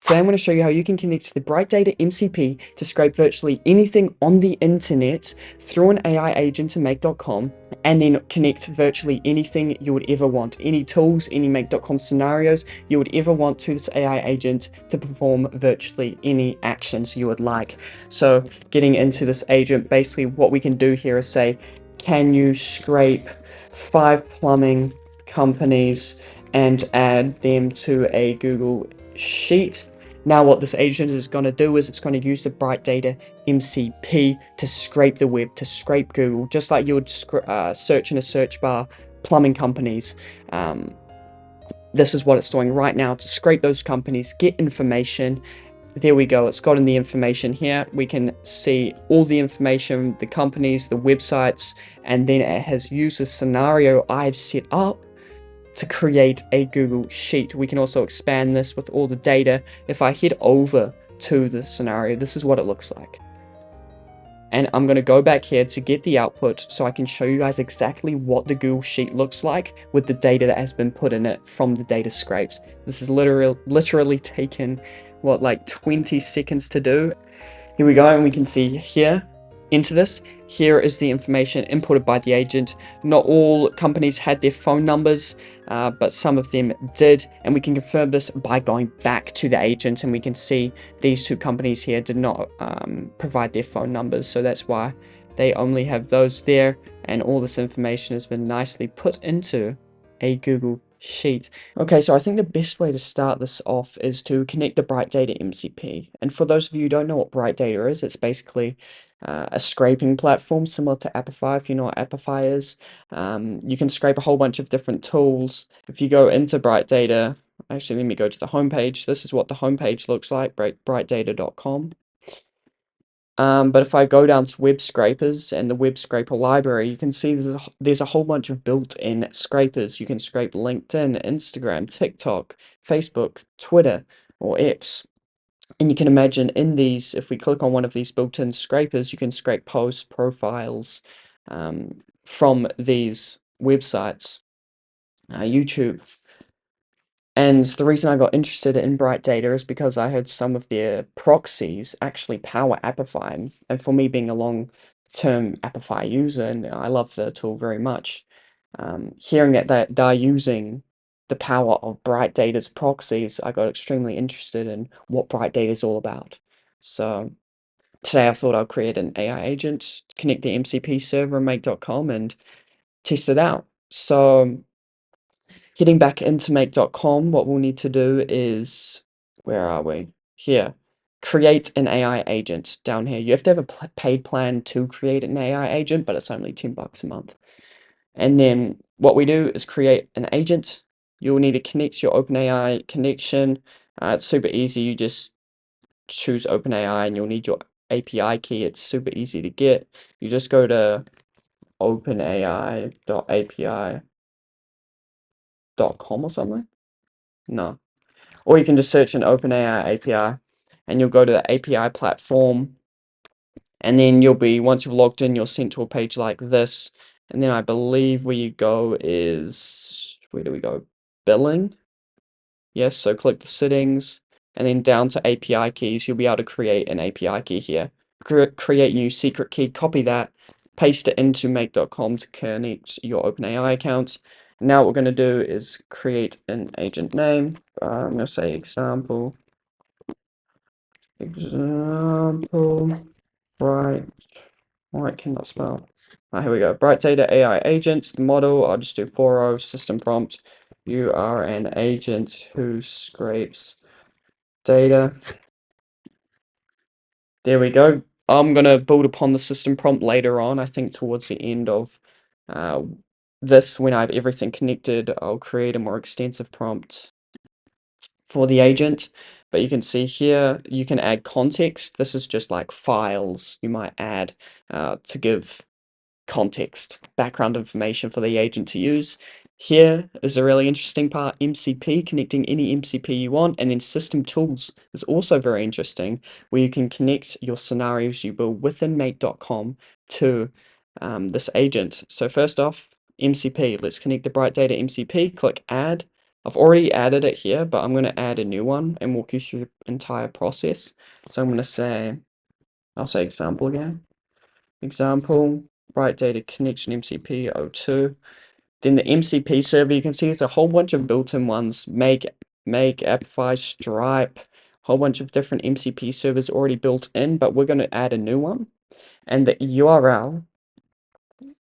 Today I'm going to show you how you can connect the Bright Data MCP to scrape virtually anything on the internet through an AI agent to Make.com, and then connect virtually anything you would ever want. Any tools, any Make.com scenarios you would ever want to this AI agent to perform virtually any actions you would like. So getting into this agent, basically what we can do here is say, can you scrape 5 plumbing companies and add them to a Google Sheet? Now what this agent is going to do is it's going to use the Bright Data MCP to scrape the web, to scrape Google, just like you would search in a search bar, plumbing companies. This is what it's doing right now to scrape those companies, get information. There we go, it's gotten the information here. We can see all the information, the companies, the websites, and then it has used a scenario I've set up to create a Google Sheet. We can also expand this with all the data. If I head over to the scenario, this is what it looks like. And I'm going to go back here to get the output so I can show you guys exactly what the Google Sheet looks like with the data that has been put in it from the data scrapes. This is literally taken, what, like 20 seconds to do. Here we go, and we can see here into this. Here is the information inputted by the agent. Not all companies had their phone numbers, but some of them did, and we can confirm this by going back to the agent, and we can see these 2 companies here did not provide their phone numbers, so that's why they only have those there, and all this information has been nicely put into a Google Sheet. Okay, so I think the best way to start this off is to connect the Bright Data MCP. And for those of you who don't know what Bright Data is, it's basically a scraping platform similar to Apify. If you know what Apify is, you can scrape a whole bunch of different tools. If you go into Bright Data, actually let me go to the homepage. This is what the homepage looks like, brightdata.com. But if I go down to web scrapers and the web scraper library, you can see there's a whole bunch of built-in scrapers. You can scrape LinkedIn, Instagram, TikTok, Facebook, Twitter, or X. And you can imagine in these, if we click on one of these built-in scrapers, you can scrape posts, profiles from these websites, YouTube. And the reason I got interested in Bright Data is because I heard some of their proxies actually power Apify. And for me, being a long-term Apify user, and I love the tool very much, hearing that they're using the power of Bright Data's proxies, I got extremely interested in what Bright Data is all about. So today I thought I'll create an AI agent, connect the MCP server in Make.com, and test it out. So heading back into Make.com, what we'll need to do is, where are we? Here, create an AI agent down here. You have to have a paid plan to create an AI agent, but it's only $10 a month. And then what we do is create an agent. You'll need to connect your OpenAI connection. It's super easy. You just choose OpenAI and you'll need your API key. It's super easy to get. You just go to openai.api.com or something. No. Or you can just search an OpenAI API and you'll go to the API platform, and then once you've logged in, you're sent to a page like this. And then I believe where you go is, where do we go? Billing. Yes, so click the settings and then down to API keys. You'll be able to create an API key here. Create new secret key, copy that, paste it into Make.com to connect your OpenAI account. Now what we're going to do is create an agent name. I'm going to say example, Bright, I cannot spell. Here we go, Bright Data AI agent, the model, I'll just do 40 system prompt. You are an agent who scrapes data. There we go. I'm going to build upon the system prompt later on. I think towards the end of this, when I have everything connected, I'll create a more extensive prompt for the agent. But you can see here, you can add context. This is just like files you might add to give context, background information for the agent to use. Here is a really interesting part, MCP, connecting any MCP you want, and then system tools is also very interesting, where you can connect your scenarios you build within Make.com to this agent. So first off, MCP, let's connect the Bright Data MCP, click add, I've already added it here, but I'm going to add a new one and walk you through the entire process. So I'm going to say, I'll say example again. Example, Bright Data Connection MCP 02. Then the MCP server, you can see there's a whole bunch of built-in ones, Make, Appify, Stripe, whole bunch of different MCP servers already built in, but we're going to add a new one. And the URL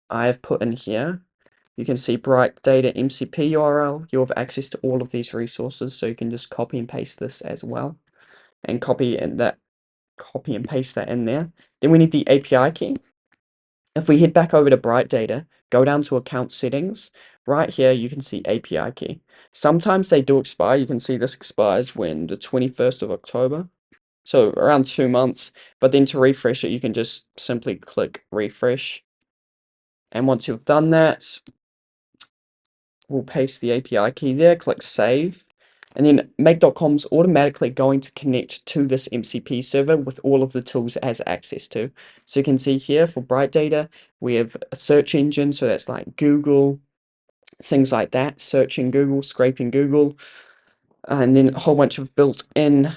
I have put in here, you can see Bright Data MCP URL. You'll have access to all of these resources, so you can just copy and paste this as well, and copy and paste that in there. Then we need the API key. If we head back over to Bright Data, go down to account settings, right here you can see API key. Sometimes they do expire. You can see this expires when the 21st of October, so around 2 months. But then to refresh it, you can just simply click refresh. And once you've done that, we'll paste the API key there, click save. And then Make.com's automatically going to connect to this MCP server with all of the tools it has access to. So you can see here for Bright Data, we have a search engine. So that's like Google, things like that, searching Google, scraping Google, and then a whole bunch of built-in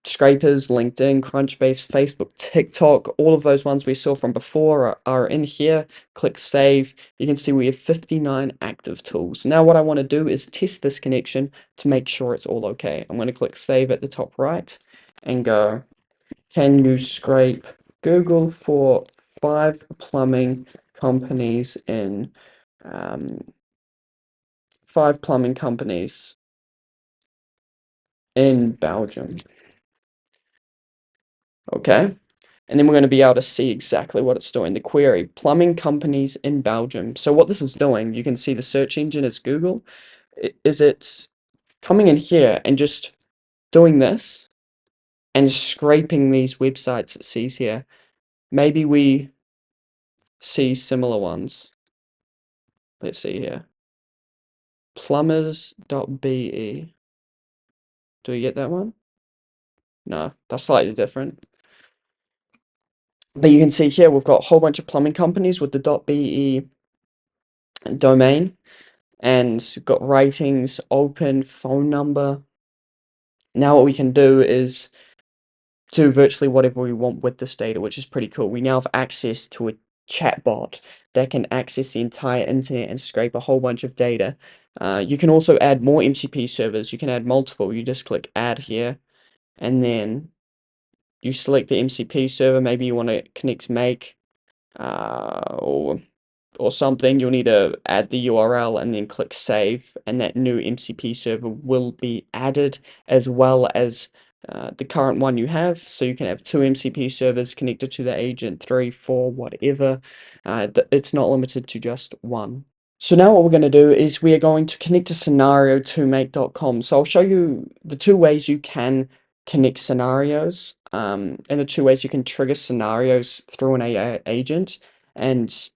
scrapers, LinkedIn, Crunchbase, Facebook, TikTok, all of those ones we saw from before are in here. Click save. You can see we have 59 active tools. Now what I want to do is test this connection to make sure it's all okay. I'm going to click save at the top right and go, can you scrape Google for 5 plumbing companies in 5 plumbing companies in Belgium? Okay. And then we're going to be able to see exactly what it's doing. The query, plumbing companies in Belgium. So what this is doing, you can see the search engine is Google. It's coming in here and just doing this and scraping these websites it sees here. Maybe we see similar ones. Let's see here. Plumbers.be. Do we get that one? No, that's slightly different. But you can see here we've got a whole bunch of plumbing companies with the .be domain, and we've got ratings, open, phone number. Now what we can do is do virtually whatever we want with this data, which is pretty cool. We now have access to a chatbot that can access the entire internet and scrape a whole bunch of data. You can also add more MCP servers. You can add multiple. You just click add here, and then you select the MCP server. Maybe you want to connect Make, or something. You'll need to add the URL and then click save, and that new MCP server will be added, as well as the current one you have. So you can have 2 MCP servers connected to the agent, 3, 4, whatever. It's not limited to just one. So now what we're going to do is we are going to connect a scenario to Make.com. So I'll show you the 2 ways you can connect scenarios, and the 2 ways you can trigger scenarios through an AI agent. And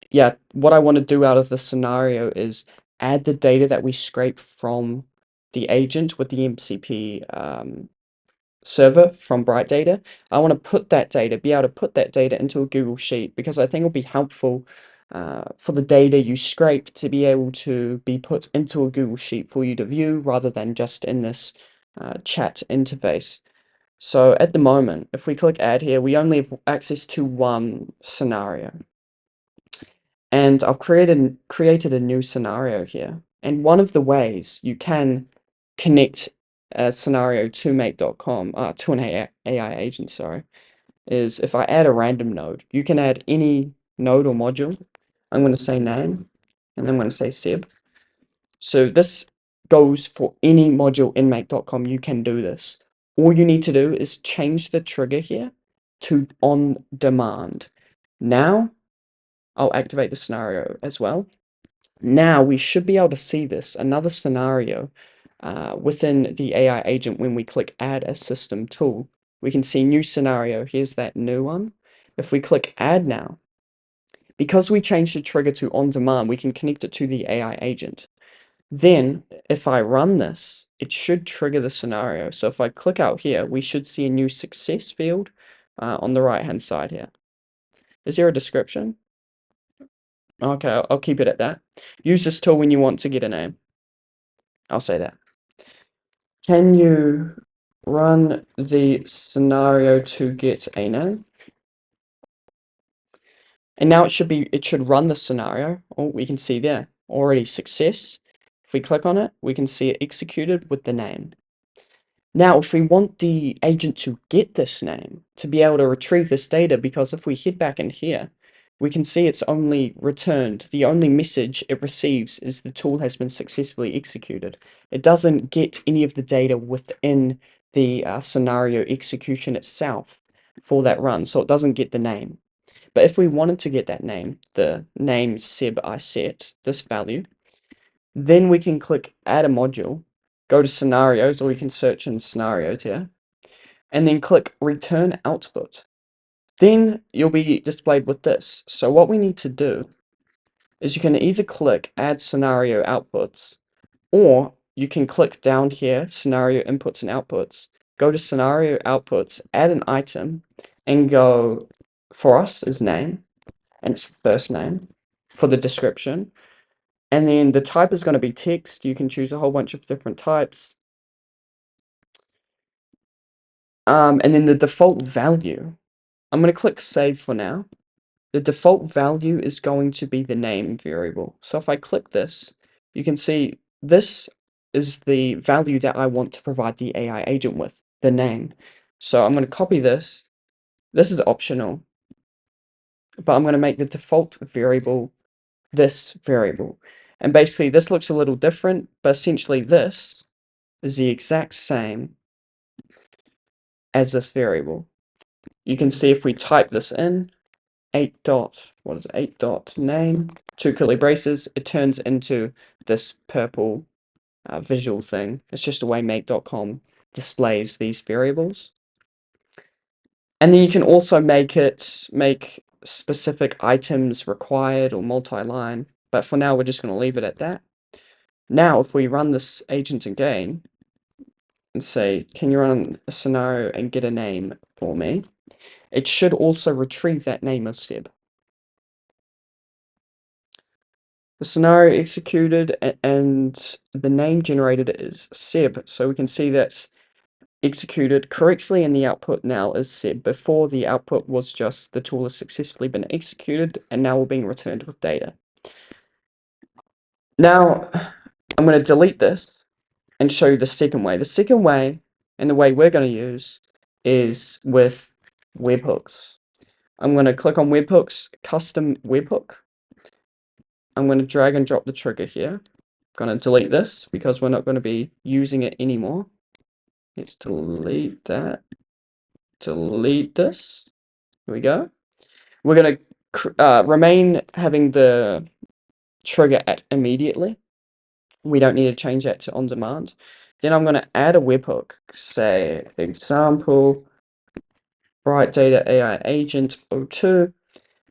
yeah, what I want to do out of the scenario is add the data that we scrape from the agent with the MCP server from Bright Data. I want to be able to put that data into a Google Sheet, because I think it'll be helpful for the data you scrape to be able to be put into a Google Sheet for you to view, rather than just in this chat interface. So at the moment, if we click add here, we only have access to one scenario. And I've created a new scenario here. And one of the ways you can connect a scenario to Make.com, to an AI agent, sorry, is if I add a random node. You can add any node or module. I'm going to say name, and I'm going to say Seb. So this goes for any module in Make.com. You can do this. All you need to do is change the trigger here to on demand. Now, I'll activate the scenario as well. Now we should be able to see this, another scenario within the AI agent. When we click add a system tool, we can see new scenario. Here's that new one. If we click add now, because we changed the trigger to on demand, we can connect it to the AI agent. Then if I run this, it should trigger the scenario. So if I click out here, we should see a new success field on the right hand side here. Is there a description? Okay, I'll keep it at that. Use this tool when you want to get a name. I'll say that. Can you run the scenario to get a name? And now it should run the scenario. Oh, we can see there already success. If we click on it, we can see it executed with the name. Now, if we want the agent to get this name, to be able to retrieve this data, because if we head back in here, we can see it's only returned. The only message it receives is the tool has been successfully executed. It doesn't get any of the data within the scenario execution itself for that run, so it doesn't get the name. But if we wanted to get that name, the name seb I set, this value, then we can click add a module, go to scenarios, or we can search in scenarios here, and then click return output. Then you'll be displayed with this. So what we need to do is you can either click add scenario outputs, or you can click down here, scenario inputs and outputs, go to scenario outputs, add an item, and go, for us is name, and it's the first name for the description. And then the type is going to be text. You can choose a whole bunch of different types. And then the default value, I'm going to click save for now. The default value is going to be the name variable. So if I click this, you can see this is the value that I want to provide the AI agent with, the name. So I'm going to copy this. This is optional, but I'm going to make the default variable this variable. And basically this looks a little different, but essentially this is the exact same as this variable. You can see if we type this in, 8 dot, what is it, 8 dot name, 2 curly braces, it turns into this purple visual thing. It's just the way make.com displays these variables. And then you can also make specific items required or multi-line, but for now we're just going to leave it at that. Now if we run this agent again and say, can you run a scenario and get a name for me? It should also retrieve that name of Seb. The scenario executed and the name generated is Seb, so we can see that's executed correctly and the output now is Seb. Before, the output was just the tool has successfully been executed and now we're being returned with data. Now I'm going to delete this and show you the second way. The second way, and the way we're going to use, is with webhooks. I'm going to click on webhooks, custom webhook. I'm going to drag and drop the trigger here. I'm going to delete this because we're not going to be using it anymore. Let's delete that. Delete this. Here we go. We're going to remain having the trigger at immediately. We don't need to change that to on demand. Then I'm going to add a webhook. Say example Bright Data AI Agent 02.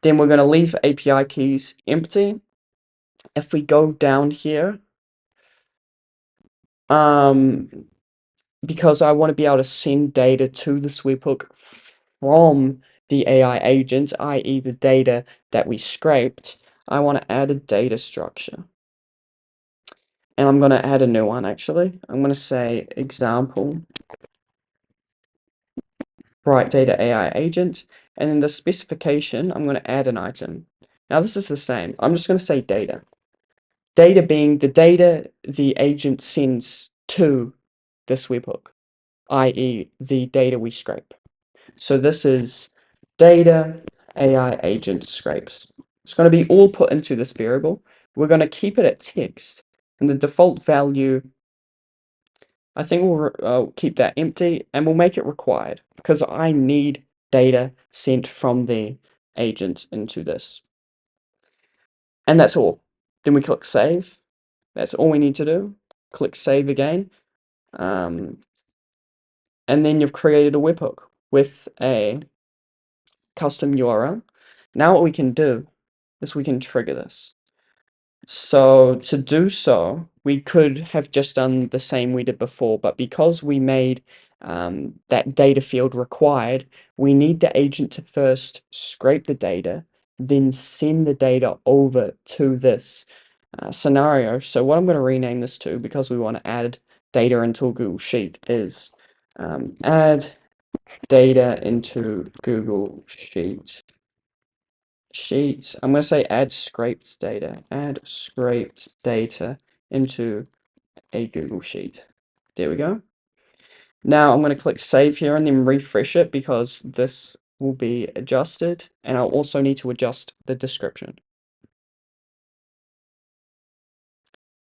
Then we're going to leave API keys empty. If we go down here, because I want to be able to send data to this webhook from the AI agent, i.e. the data that we scraped, I want to add a data structure. And I'm going to add a new one, actually. I'm going to say example Bright Data AI agent, and in the specification, I'm going to add an item. Now this is the same. I'm just going to say data. Data being the data the agent sends to this webhook, i.e. the data we scrape. So this is data AI agent scrapes. It's going to be all put into this variable. We're going to keep it at text, and the default value, I think we'll keep that empty, and we'll make it required because I need data sent from the agent into this. And that's all. Then we click save. That's all we need to do. Click save again. And then you've created a webhook with a custom URL. Now what we can do is we can trigger this. So to do so, we could have just done the same we did before, but because we made that data field required, we need the agent to first scrape the data, then send the data over to this scenario. So what I'm going to rename this to, because we want to add data into a Google Sheet, is add data into Google Sheets. I'm going to say add scraped data. Add scraped data into a Google Sheet. There we go. Now I'm going to click save here and then refresh it because this will be adjusted, and I'll also need to adjust the description.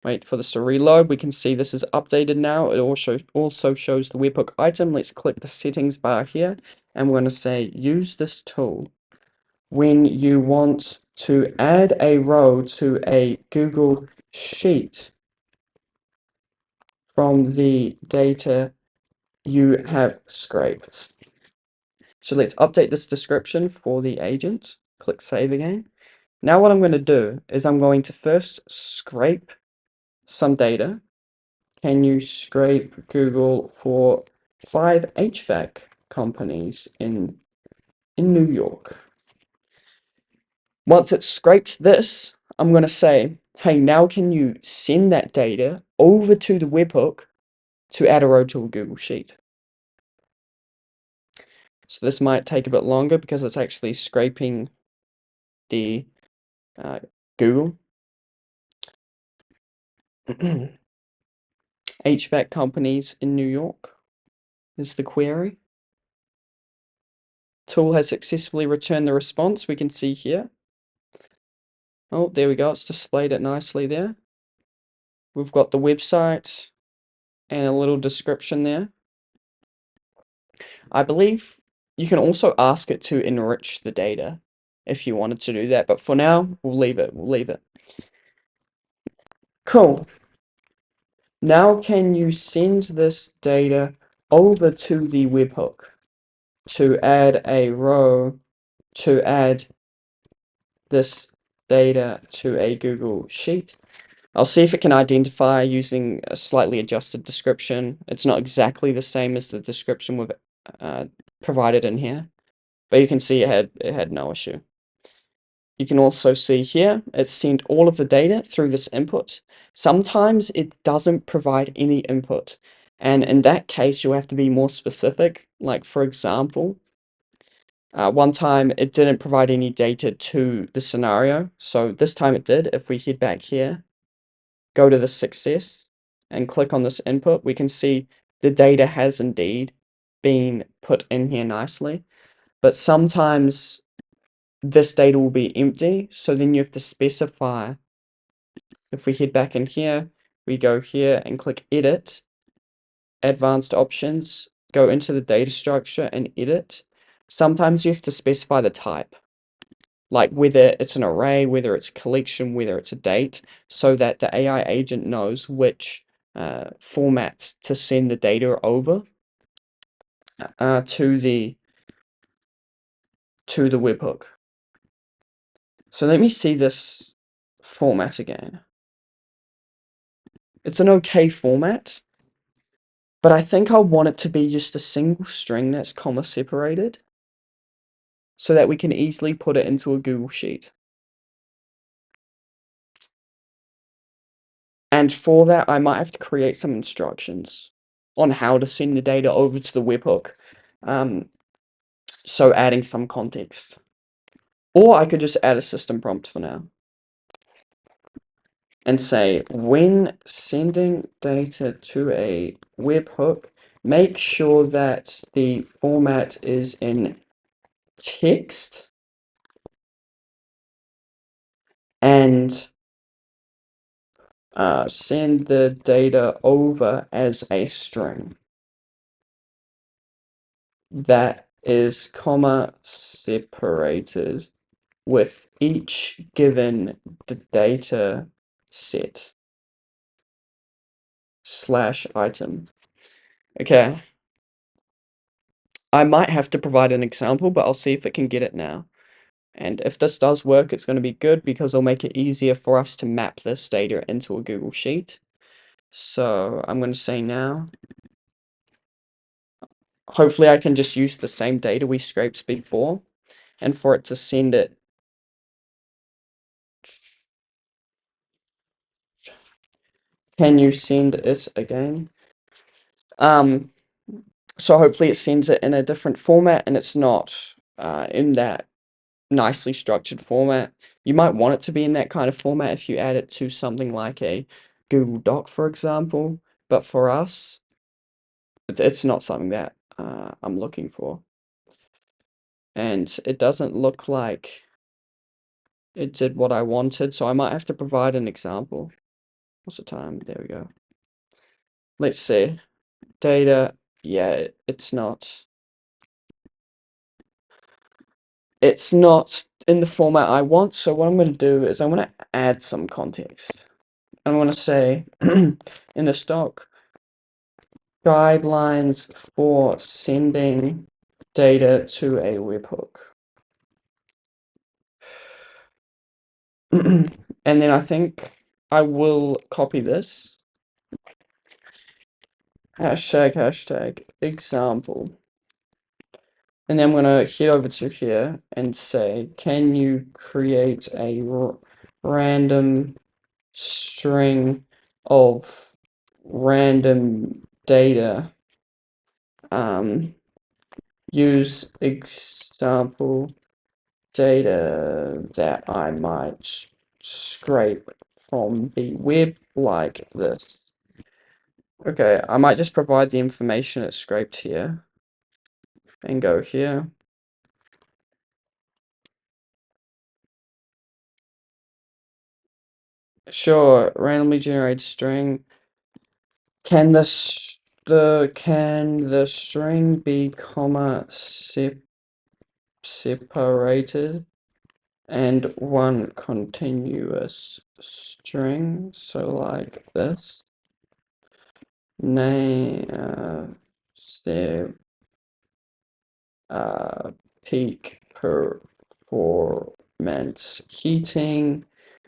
Wait for this to reload. We can see this is updated now. It also shows the webhook item. Let's click the settings bar here, and we're going to say use this tool when you want to add a row to a Google Sheet from the data you have scraped. So let's update this description for the agent. Click save again. Now what I'm going to do is I'm going to first scrape some data. Can you scrape Google for 5 HVAC companies in New York? Once it scrapes this, I'm going to say, hey, now can you send that data over to the webhook to add a row to a Google Sheet? So this might take a bit longer because it's actually scraping the Google. HVAC companies in New York is the query. Tool has successfully returned the response, we can see here. Oh, there we go, it's displayed it nicely there. We've got the website and a little description there. I believe you can also ask it to enrich the data if you wanted to do that, but for now, we'll leave it. Cool. Now can you send this data over to the webhook to add a row, to add this data to a Google Sheet? I'll see if it can identify using a slightly adjusted description. It's not exactly the same as the description we've provided in here, but you can see it had no issue. You can also see here, it's sent all of the data through this input. Sometimes it doesn't provide any input, and in that case, you'll have to be more specific. Like, for example, one time it didn't provide any data to the scenario, so this time it did. If we head back here, go to the success, and click on this input, we can see the data has indeed been put in here nicely, but sometimes this data will be empty, so then you have to specify. If we head back in here, we go here and click edit, advanced options, go into the data structure and edit. Sometimes you have to specify the type, like whether it's an array, whether it's a collection, whether it's a date, so that the AI agent knows which format to send the data over to the webhook. So let me see this format again. It's an okay format, but I think I want it to be just a single string that's comma separated so that we can easily put it into a Google Sheet. And for that, I might have to create some instructions on how to send the data over to the webhook. So adding some context. Or I could just add a system prompt for now and say, when sending data to a webhook, make sure that the format is in text and send the data over as a string that is comma separated with each given data set / item. Okay. I might have to provide an example, but I'll see if it can get it now. And if this does work, it's going to be good because it'll make it easier for us to map this data into a Google Sheet. So I'm going to say now, hopefully I can just use the same data we scraped before, and for it to send it Can you send it again? Um, so hopefully it sends it in a different format and it's not in that nicely structured format. You might want it to be in that kind of format if you add it to something like a Google Doc, for example. But for us, it's not something that I'm looking for. And it doesn't look like it did what I wanted, so I might have to provide an example. What's the time? There we go. Let's see. Data. Yeah, it's not. It's not in the format I want, so what I'm going to do is I'm going to add some context. I'm going to say in the stock guidelines for sending data to a webhook. And then I think I will copy this. Hashtag example. And then I'm going to head over to here and say, can you create a random string of random data? Use example data that I might scrape from the web like this. Okay, I might just provide the information it's scraped here and go here. Sure, randomly generated string. Can the string be comma separated and one continuous string? So like this. Name step peak performance heating.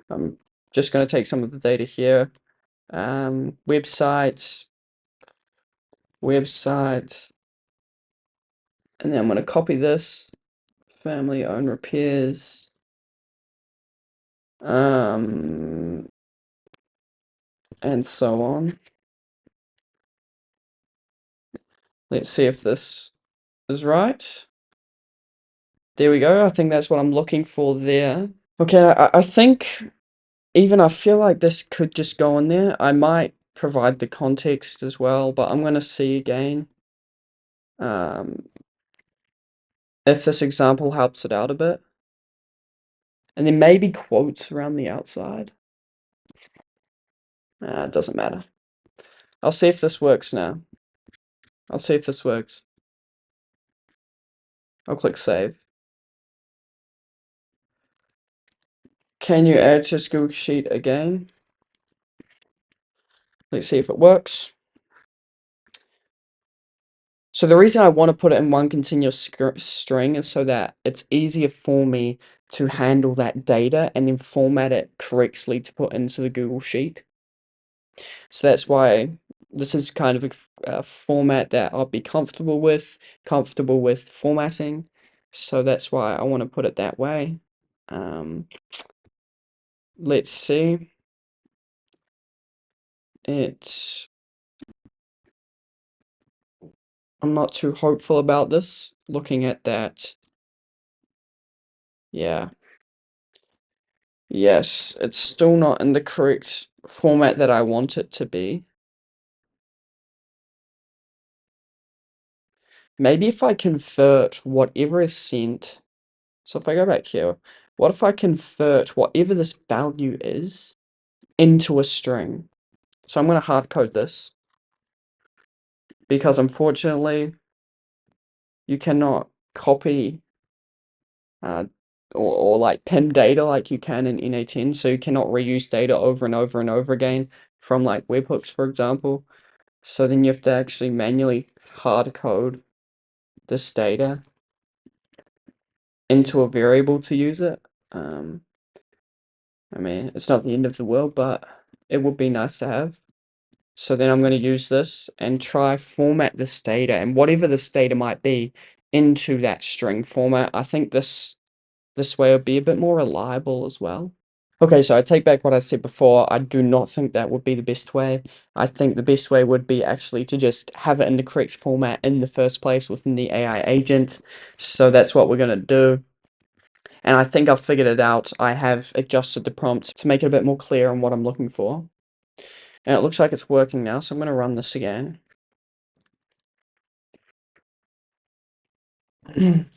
I'm just going to take some of the data here. Website, and then I'm going to copy this. Family owned repairs. And so on. Let's see if this is right. There we go. I think that's what I'm looking for there. Okay, I think even I feel like this could just go on there. I might provide the context as well, but I'm going to see again if this example helps it out a bit. And then maybe quotes around the outside. It doesn't matter. I'll see if this works now. I'll see if this works. I'll click save. Can you add to Google Sheet again? Let's see if it works. So the reason I want to put it in one continuous string is so that it's easier for me to handle that data and then format it correctly to put into the Google Sheet. So that's why this is kind of a format that I'll be comfortable with formatting. So that's why I want to put it that way. Let's see. I'm not too hopeful about this, looking at that. Yeah. Yes, it's still not in the correct format that I want it to be. Maybe if I convert whatever is sent, so if I go back here, what if I convert whatever this value is into a string? So I'm going to hard code this because unfortunately you cannot copy or like pin data like you can in NA10, so you cannot reuse data over and over and over again from like webhooks, for example. So then you have to actually manually hard code this data into a variable to use it. I mean, it's not the end of the world, but it would be nice to have. So then I'm going to use this and try format this data and whatever this data might be into that string format. I think this way would be a bit more reliable as well. Okay, so I take back what I said before. I do not think that would be the best way. I think the best way would be actually to just have it in the correct format in the first place within the AI agent. So that's what we're going to do. And I think I've figured it out. I have adjusted the prompt to make it a bit more clear on what I'm looking for. And it looks like it's working now, so I'm going to run this again. And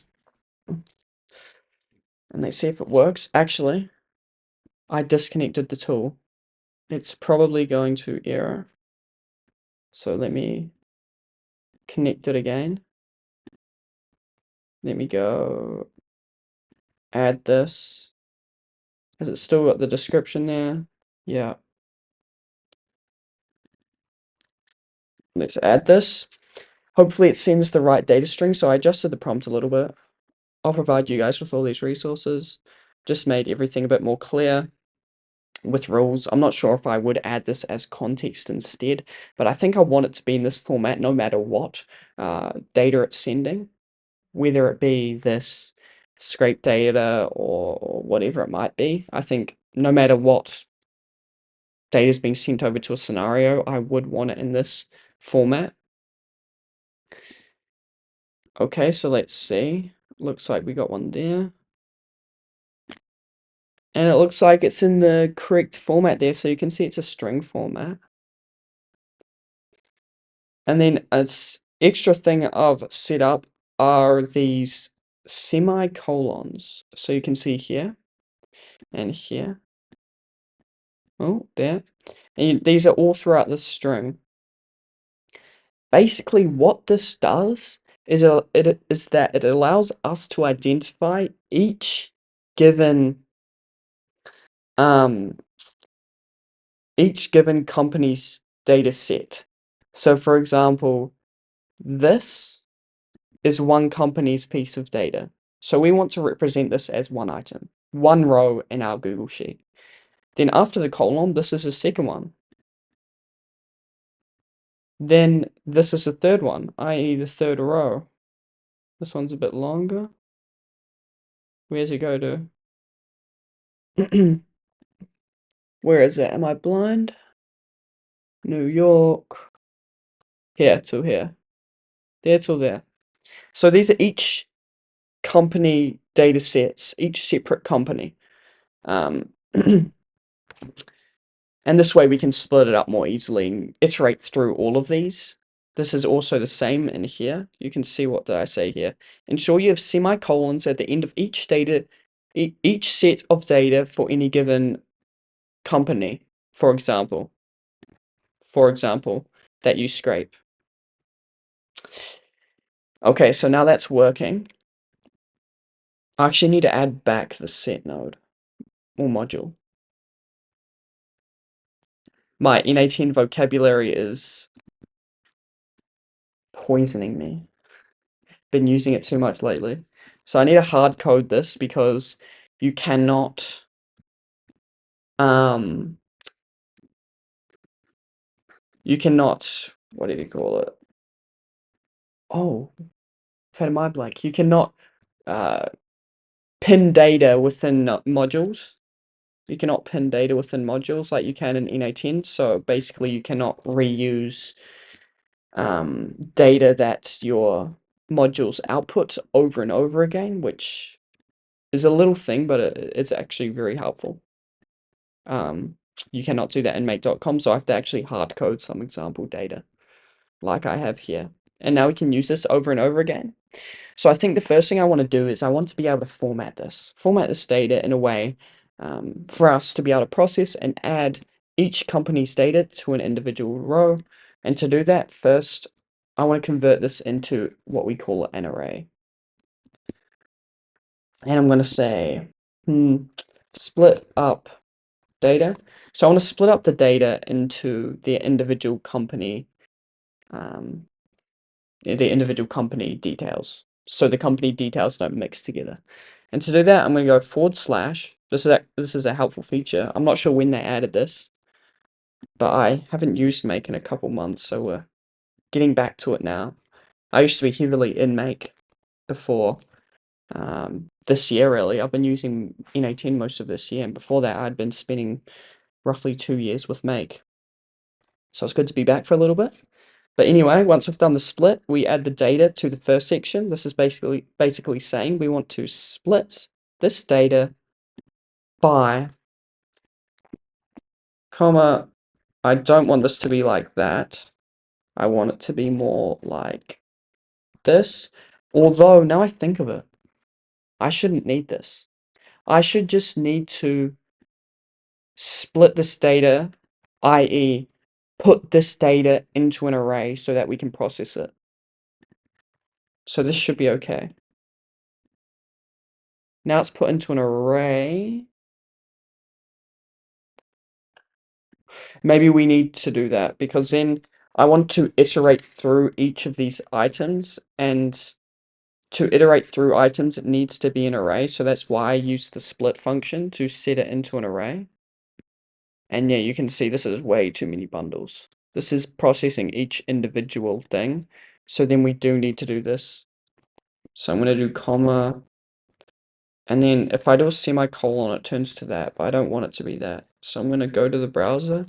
let's see if it works. Actually, I disconnected the tool. It's probably going to error. So let me connect it again. Let me go add this. Has it still got the description there? Yeah. Let's add this. Hopefully it sends the right data string. So I adjusted the prompt a little bit. I'll provide you guys with all these resources. Just made everything a bit more clear with rules. I'm not sure if I would add this as context instead, but I think I want it to be in this format no matter what data it's sending, whether it be this scrape data or whatever it might be. I think no matter what data is being sent over to a scenario, I would want it in this format. Okay, so let's see. Looks like we got one there. And it looks like it's in the correct format there, so you can see it's a string format. And then an extra thing I've set up are these semicolons. So you can see here and here. Oh, there. And these are all throughout the string. Basically, what this does is that it allows us to identify um each given company's data set. So for example, this is one company's piece of data. So we want to represent this as one item, one row in our Google Sheet. Then after the colon, this is the second one. Then this is the third one, i.e. the third row. This one's a bit longer. Where's it go to? Where is it? Am I blind? New York. Here to here. There till there. So these are each company data sets, each separate company. And this way we can split it up more easily and iterate through all of these. This is also the same in here. You can see what did I say here. Ensure you have semicolons at the end of each each set of data for any given company, for example, that you scrape. Okay, so now that's working. I actually need to add back the set node or module. My N18 vocabulary is poisoning me. Been using it too much lately. So I need to hard code this because you cannot what do you call it? Oh, I've had my blank. You cannot pin data within modules. You cannot pin data within modules like you can in N18. So basically you cannot reuse data that your modules output over and over again, which is a little thing, but it's actually very helpful. You cannot do that in make.com, so I have to actually hard code some example data like I have here. And now we can use this over and over again. So I think the first thing I want to do is I want to be able to format this data in a way for us to be able to process and add each company's data to an individual row. And to do that, first, I want to convert this into what we call an array. And I'm going to say, split up data. So I want to split up the data into the individual company details. So the company details don't mix together. And to do that, I'm going to go /. This is a helpful feature. I'm not sure when they added this, but I haven't used Make in a couple months, so we're getting back to it now. I used to be heavily in Make before, this year, really. I've been using N18 most of this year, and before that, I'd been spending roughly 2 years with Make. So it's good to be back for a little bit. But anyway, once we've done the split, we add the data to the first section. This is basically saying we want to split this data by, comma, I don't want this to be like that. I want it to be more like this. Although, now I think of it, I shouldn't need this. I should just need to split this data, i.e., put this data into an array so that we can process it. So this should be okay. Now it's put into an array. Maybe we need to do that because then I want to iterate through each of these items, and to iterate through items, it needs to be an array. So that's why I use the split function to set it into an array. And yeah, you can see this is way too many bundles. This is processing each individual thing. So then we do need to do this. So I'm going to do comma. And then if I do a semicolon, it turns to that, but I don't want it to be that. So I'm going to go to the browser,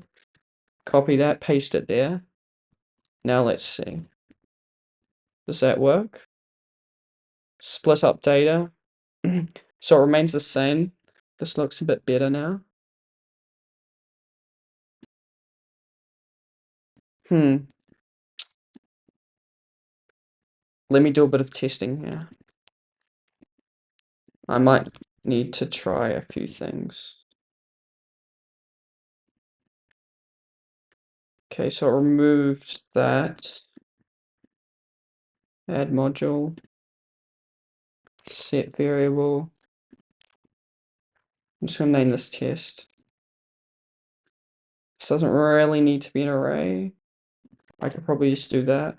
copy that, paste it there. Now let's see. Does that work? Split up data. So it remains the same. This looks a bit better now. Let me do a bit of testing here. I might need to try a few things. Okay, so it removed that. Add module. Set variable. I'm just going to name this test. This doesn't really need to be an array. I could probably just do that.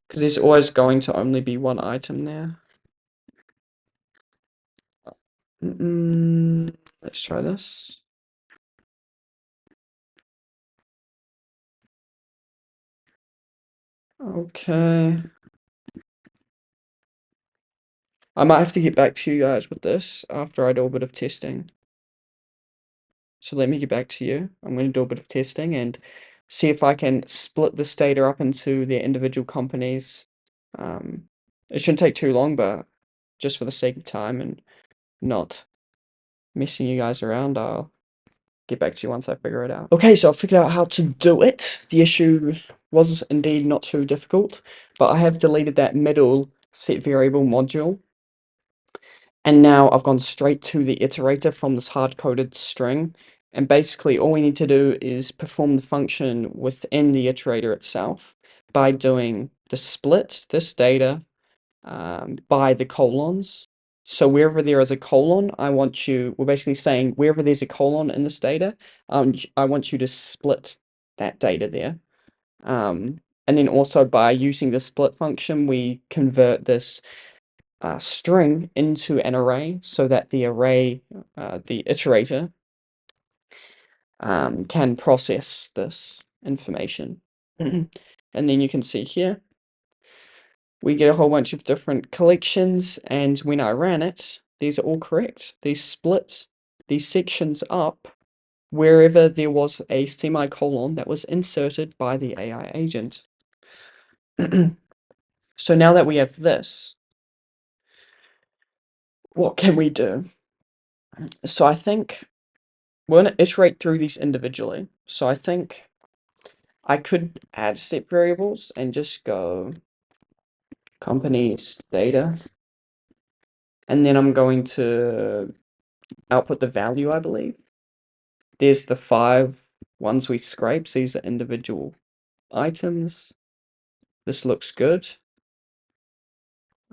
Because there's always going to only be one item there. Let's try this. Okay. I might have to get back to you guys with this after I do a bit of testing. So let me get back to you. I'm going to do a bit of testing and see if I can split this data up into their individual companies. It shouldn't take too long, but just for the sake of time and not messing you guys around, I'll get back to you once I figure it out. Okay, so I figured out how to do it. The issue was indeed not too difficult, but I have deleted that middle set variable module. And now I've gone straight to the iterator from this hard-coded string. And basically all we need to do is perform the function within the iterator itself by doing the split, this data, by the colons. So wherever there is a colon, we're basically saying wherever there's a colon in this data, I want you to split that data there. And then also by using the split function, we convert this string into an array so that the array, the iterator, can process this information. And then you can see here, we get a whole bunch of different collections, and when I ran it, these are all correct. These split these sections up wherever there was a semicolon that was inserted by the AI agent. So now that we have this, what can we do? So I think we're going to iterate through these individually. So I think I could add set variables and just go companies data. And then I'm going to output the value, I believe. There's the 5 ones we scraped. So these are individual items. This looks good.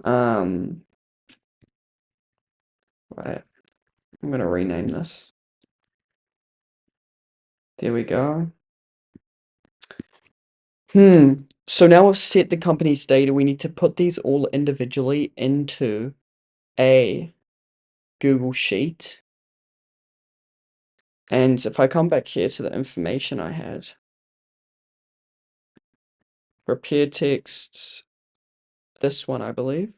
Right. I'm going to rename this. There we go. So now we've set the company's data. We need to put these all individually into a Google Sheet. And if I come back here to the information I had, prepared texts, this one, I believe.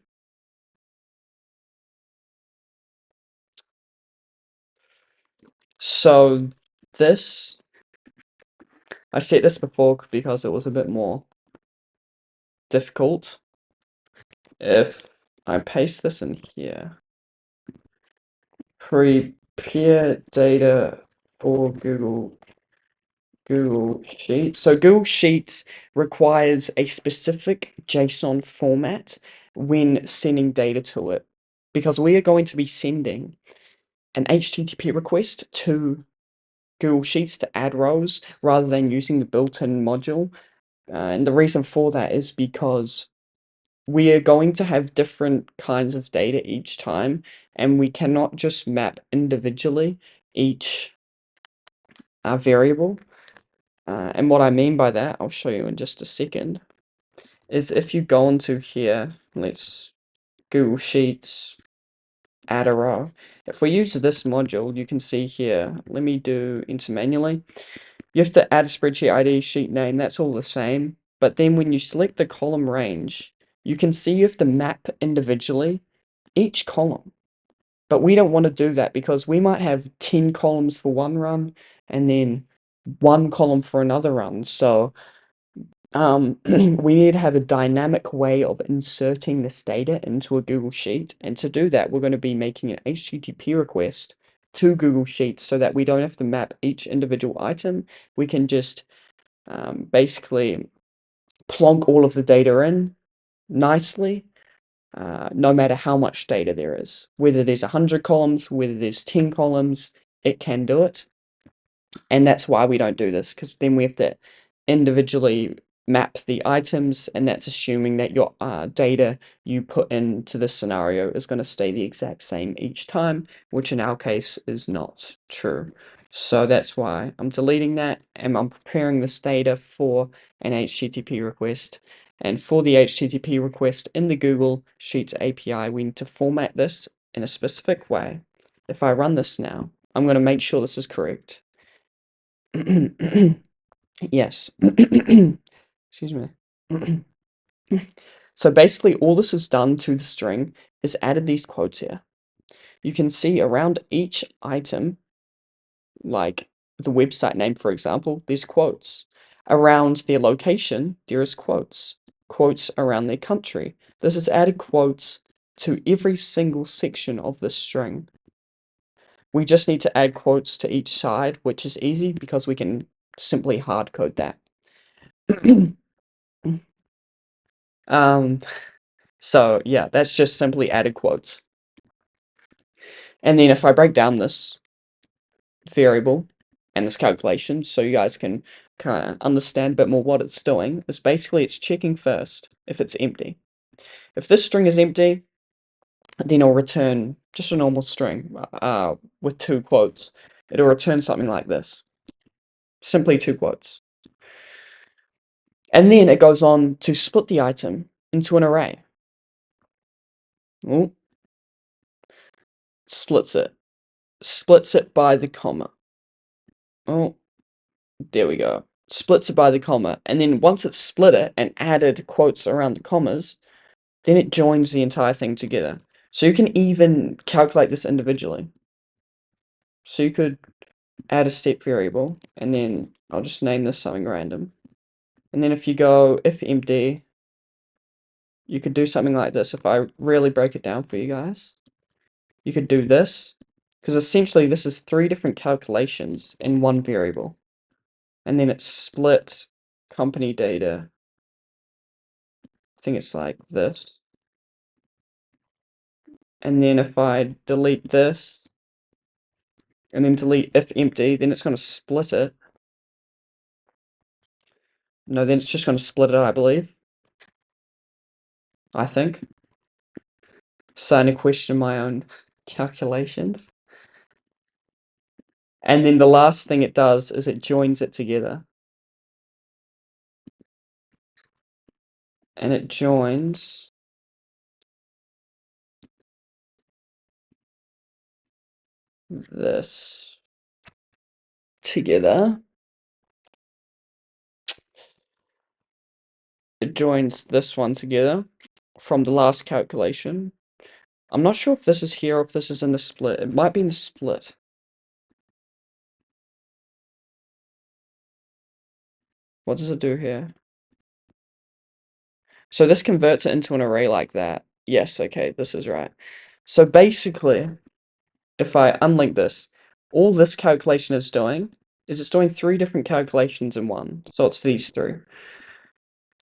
So this, I said this before because it was a bit more difficult. If I paste this in here, prepare data for Google Sheets. So Google Sheets requires a specific JSON format when sending data to it, because we are going to be sending an HTTP request to Google Sheets to add rows rather than using the built-in module. And the reason for that is because we are going to have different kinds of data each time, and we cannot just map individually each variable. And what I mean by that, I'll show you in just a second, is if you go into here, let's Google Sheets, add a row. If we use this module, you can see here, let me do enter manually. You have to add a spreadsheet ID, sheet name, that's all the same. But then when you select the column range, you can see you have to map individually each column. But we don't want to do that because we might have 10 columns for one run and then one column for another run. So we need to have a dynamic way of inserting this data into a Google Sheet. And to do that, we're going to be making an HTTP request to Google Sheets so that we don't have to map each individual item. We can just basically plonk all of the data in nicely, no matter how much data there is. Whether there's 100 columns, whether there's 10 columns, it can do it. And that's why we don't do this, because then we have to individually map the items, and that's assuming that your data you put into this scenario is going to stay the exact same each time, which in our case is not true. So that's why I'm deleting that, and I'm preparing this data for an HTTP request. And for the HTTP request in the Google Sheets API, we need to format this in a specific way. If I run this now, I'm going to make sure this is correct. Yes. Excuse me. So basically all this has done to the string is added these quotes here. You can see around each item, like the website name, for example, there's quotes. Around their location, there is quotes. Quotes around their country. This has added quotes to every single section of the string. We just need to add quotes to each side, which is easy because we can simply hard code that. So yeah, that's just simply added quotes. And then if I break down this variable and this calculation, so you guys can kind of understand a bit more what it's doing, is basically it's checking first if it's empty. If this string is empty, then it'll return just a normal string with two quotes. It'll return something like this. Simply two quotes. And then it goes on to split the item into an array. Ooh. Splits it. Splits it by the comma. Oh, there we go. Splits it by the comma. And then once it's split it and added quotes around the commas, then it joins the entire thing together. So you can even calculate this individually. So you could add a step variable, and then I'll just name this something random. And then if you go if empty, you could do something like this. If I really break it down for you guys, you could do this, because essentially this is three different calculations in one variable. And then it's split company data. I think it's like this. And then if I delete this, and then delete if empty, then it's going to split it. No, then it's just going to split it, I believe. I think. Starting to question my own calculations. And then the last thing it does is it joins it together. And it joins this together. It joins this one together from the last calculation. I'm not sure if this is here or if this is in the split. It might be in the split. What does it do here? So this converts it into an array like that. Yes, okay, this is right. So basically, if I unlink this, all this calculation is doing is it's doing three different calculations in one. So it's these three.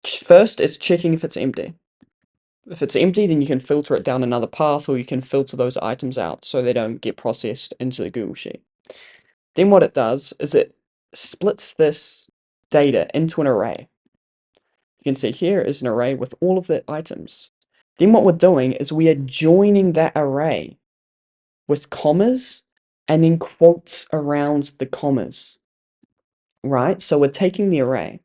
First, it's checking if it's empty. If it's empty, then you can filter it down another path, or you can filter those items out so they don't get processed into the Google Sheet. Then what it does is it splits this data into an array. You can see here is an array with all of the items. Then what we're doing is we are joining that array with commas and then quotes around the commas, right? So we're taking the array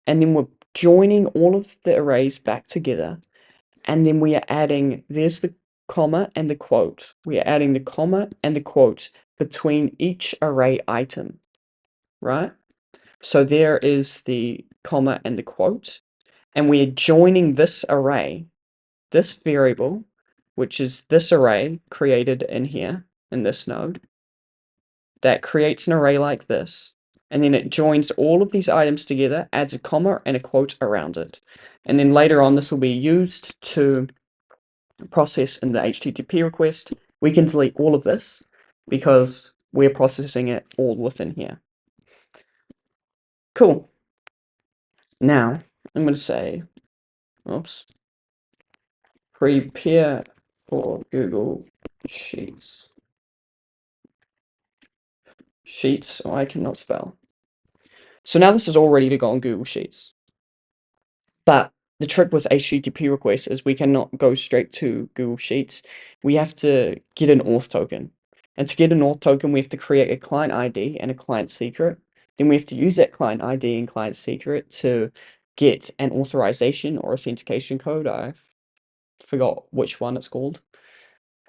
and then we're joining all of the arrays back together, and then we are adding, there's the comma and the quote. We are adding the comma and the quote between each array item, right? So there is the comma and the quote, and we are joining this array, this variable, which is this array created in here, in this node, that creates an array like this, and then it joins all of these items together, adds a comma and a quote around it. And then later on, this will be used to process in the HTTP request. We can delete all of this because we're processing it all within here. Cool. Now, I'm going to say, oops, prepare for Google Sheets. Sheets, oh, I cannot spell. So now this is all ready to go on Google Sheets. But the trick with HTTP requests is we cannot go straight to Google Sheets. We have to get an auth token. And to get an auth token, we have to create a client ID and a client secret. Then we have to use that client ID and client secret to get an authorization or authentication code. I forgot which one it's called.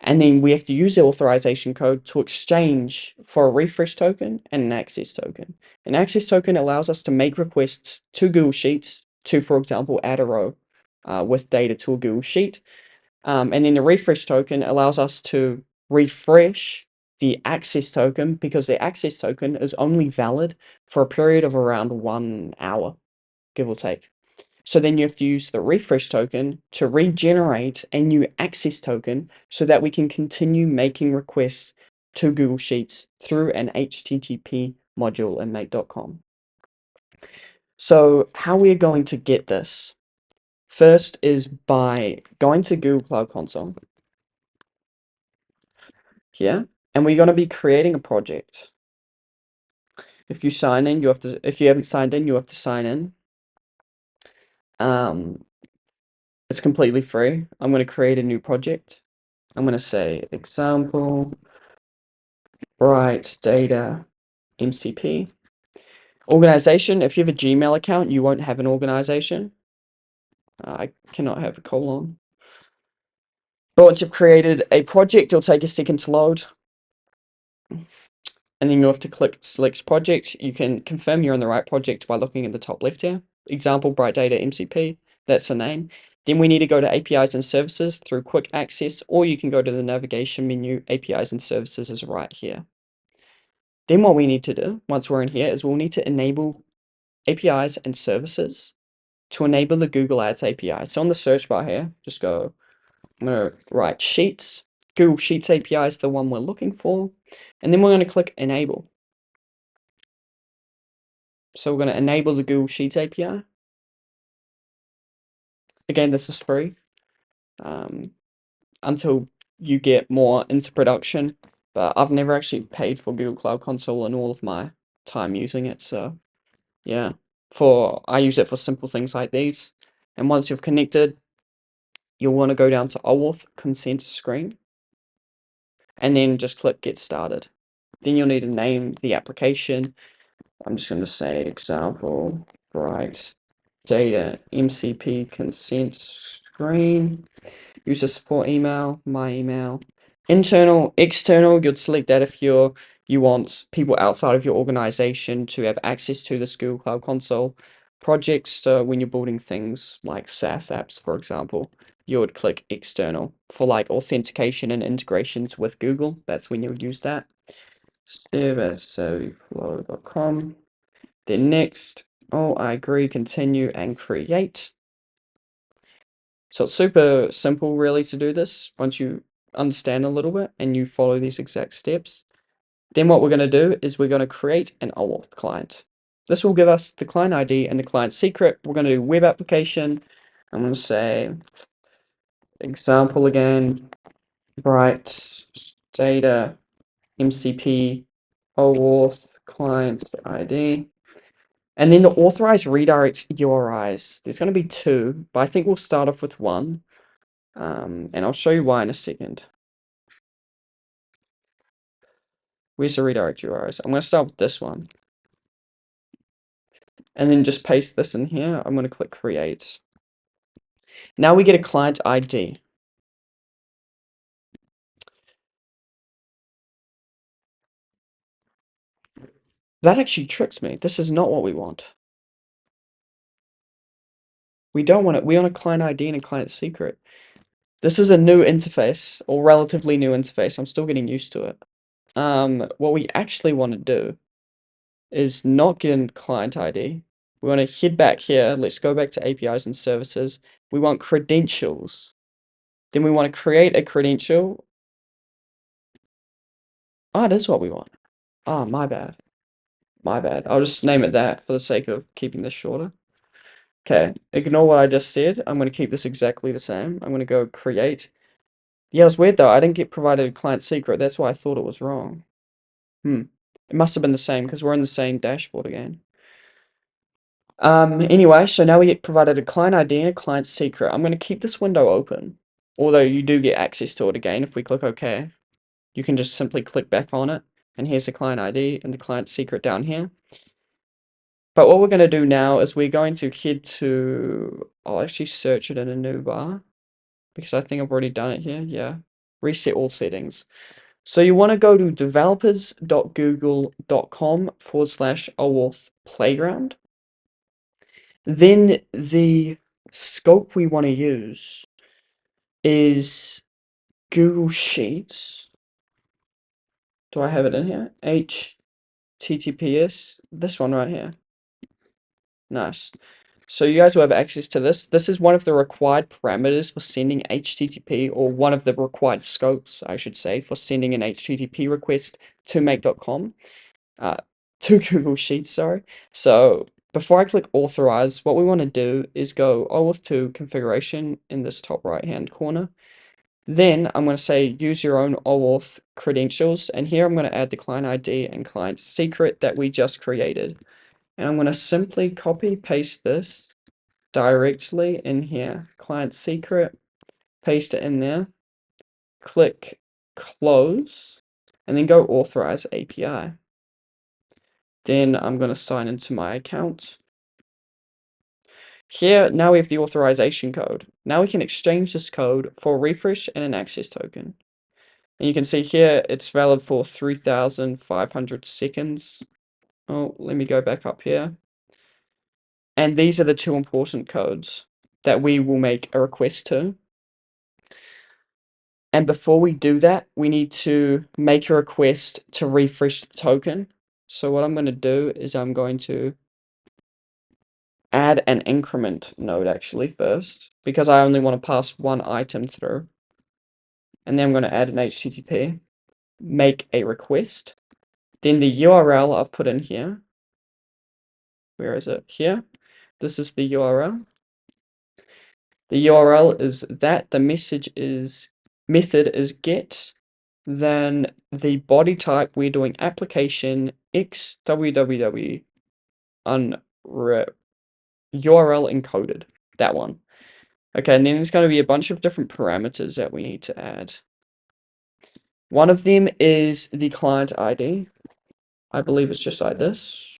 And then we have to use the authorization code to exchange for a refresh token and an access token. An access token allows us to make requests to Google Sheets to, for example, add a row with data to a Google Sheet. And then the refresh token allows us to refresh the access token, because the access token is only valid for a period of around 1 hour, give or take. So then you have to use the refresh token to regenerate a new access token so that we can continue making requests to Google Sheets through an HTTP module in make.com. So how we are going to get this? First is by going to Google Cloud Console here, and we're going to be creating a project. If you sign in, if you haven't signed in, you have to sign in. It's completely free. I'm going to create a new project. I'm going to say example Bright Data MCP. Organization, if you have a Gmail account, you won't have an organization. I cannot have a colon. But once you've created a project, it'll take a second to load. And then you have to click select project. You can confirm you're on the right project by looking at the top left here. Example Bright Data MCP, that's the name. Then we need to go to APIs and services through quick access, or you can go to the navigation menu. APIs and services is right here. Then what we need to do, once we're in here, is we'll need to enable APIs and services to enable the Google Ads API. So on the search bar here, just go, I'm going to write Sheets. Google Sheets API is the one we're looking for. And then we're going to click Enable. So we're going to enable the Google Sheets API. Again, this is free until you get more into production. But I've never actually paid for Google Cloud Console in all of my time using it. So yeah, I use it for simple things like these. And once you've connected, you'll want to go down to OAuth consent screen and then just click get started. Then you'll need to name the application. I'm just going to say example Bright Data MCP consent screen. User support email, my email. Internal, external, you'd select that if you want people outside of your organization to have access to this Google Cloud Console projects. So when you're building things like SaaS apps, for example, you would click external for like authentication and integrations with Google. That's when you would use that. Server.savvyflow.com. Then next, Oh, I agree, continue, and create. So it's super simple really to do this once you understand a little bit and you follow these exact steps. Then what we're going to do is we're going to create an OAuth client. This will give us the client ID and the client secret. We're going to do web application. I'm going to say example again, Bright Data MCP OAuth client ID. And then the authorized redirect URIs. There's going to be two, but I think we'll start off with one. And I'll show you why in a second. Where's the redirect URIs? I'm going to start with this one. And then just paste this in here. I'm going to click create. Now we get a client ID. That actually tricks me. This is not what we want. We don't want it. We want a client ID and a client secret. This is a new interface, or relatively new interface. I'm still getting used to it. What we actually want to do is not get a client ID. We want to head back here. Let's go back to APIs and services. We want credentials. Then we want to create a credential. Oh, it is what we want. Oh, my bad. My bad. I'll just name it that for the sake of keeping this shorter. Okay, ignore what I just said. I'm going to keep this exactly the same. I'm going to go create. Yeah, it was weird though. I didn't get provided a client secret. That's why I thought it was wrong. It must have been the same because we're in the same dashboard again. Anyway, so now we get provided a client ID and a client secret. I'm going to keep this window open, although you do get access to it again if we click OK. You can just simply click back on it, and here's the client ID and the client secret down here. But what we're going to do now is we're going to head to, I'll actually search it in a new bar, because I think I've already done it here. Yeah, reset all settings. So you want to go to developers.google.com/OAuth playground. Then the scope we want to use is Google Sheets. Do I have it in here? HTTPS, this one right here. Nice. So you guys will have access to this. This is one of the required parameters for sending HTTP, or one of the required scopes, I should say, for sending an HTTP request to make.com, to Google Sheets, sorry. So before I click authorize, what we want to do is go OAuth 2 configuration in this top right hand corner. Then I'm going to say use your own OAuth credentials, and here I'm going to add the client ID and client secret that we just created. And I'm going to simply copy paste this directly in here. Client secret, paste it in there, click close, and then go authorize API. Then I'm going to sign into my account. Here, now we have the authorization code. Now we can exchange this code for a refresh and an access token. And you can see here, it's valid for 3,500 seconds. Oh, let me go back up here. And these are the two important codes that we will make a request to. And before we do that, we need to make a request to refresh the token. So what I'm going to do is I'm going to add an increment node actually first, because I only want to pass one item through. And then I'm going to add an HTTP, make a request. Then the URL I've put in here. Where is it? Here. This is the URL. The URL is that the method is get. Then the body type, we're doing application x www URL encoded. That one. Okay, and then there's going to be a bunch of different parameters that we need to add. One of them is the client ID. I believe it's just like this.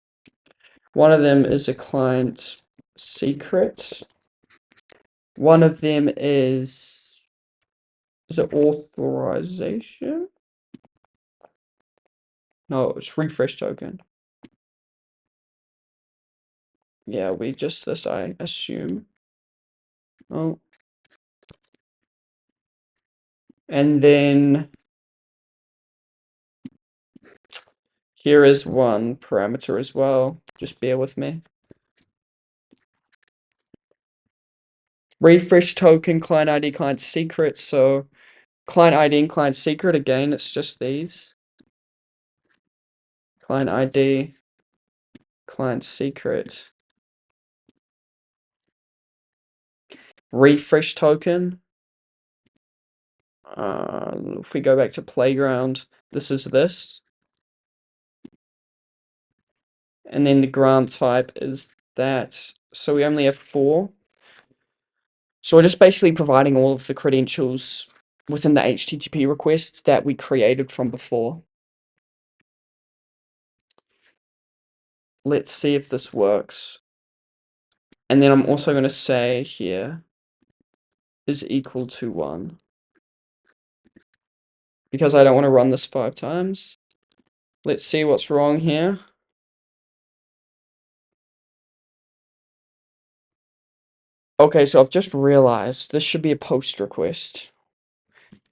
One of them is a client secret. One of them is it authorization? No, it's refresh token. Yeah, we just this, I assume. Oh. And then here is one parameter as well. Just bear with me. refresh token, client ID, client secret. So client ID and client secret, again, it's just these. Client ID, client secret. Refresh token. If we go back to playground, this is this. And then the grant type is that. So we only have 4. So we're just basically providing all of the credentials within the HTTP requests that we created from before. Let's see if this works. And then I'm also going to say here is equal to 1. Because I don't want to run this 5 times. Let's see what's wrong here. Okay, so I've just realized this should be a post request.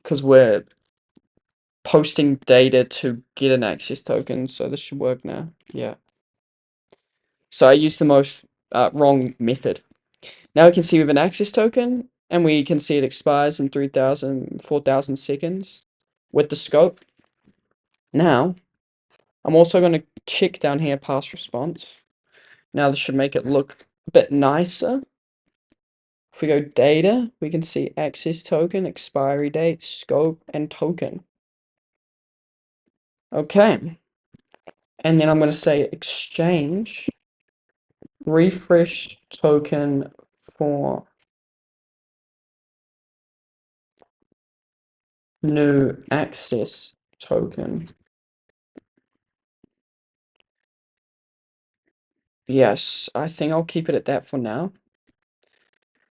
Because we're posting data to get an access token, so this should work now. Yeah. So I used the most wrong method. Now we can see we have an access token, and we can see it expires in 3,000, 4,000 seconds with the scope. Now, I'm also going to check down here past response. Now this should make it look a bit nicer. If we go data, we can see access token, expiry date, scope, and token. Okay. And then I'm going to say exchange refresh token for new access token. Yes, I think I'll keep it at that for now.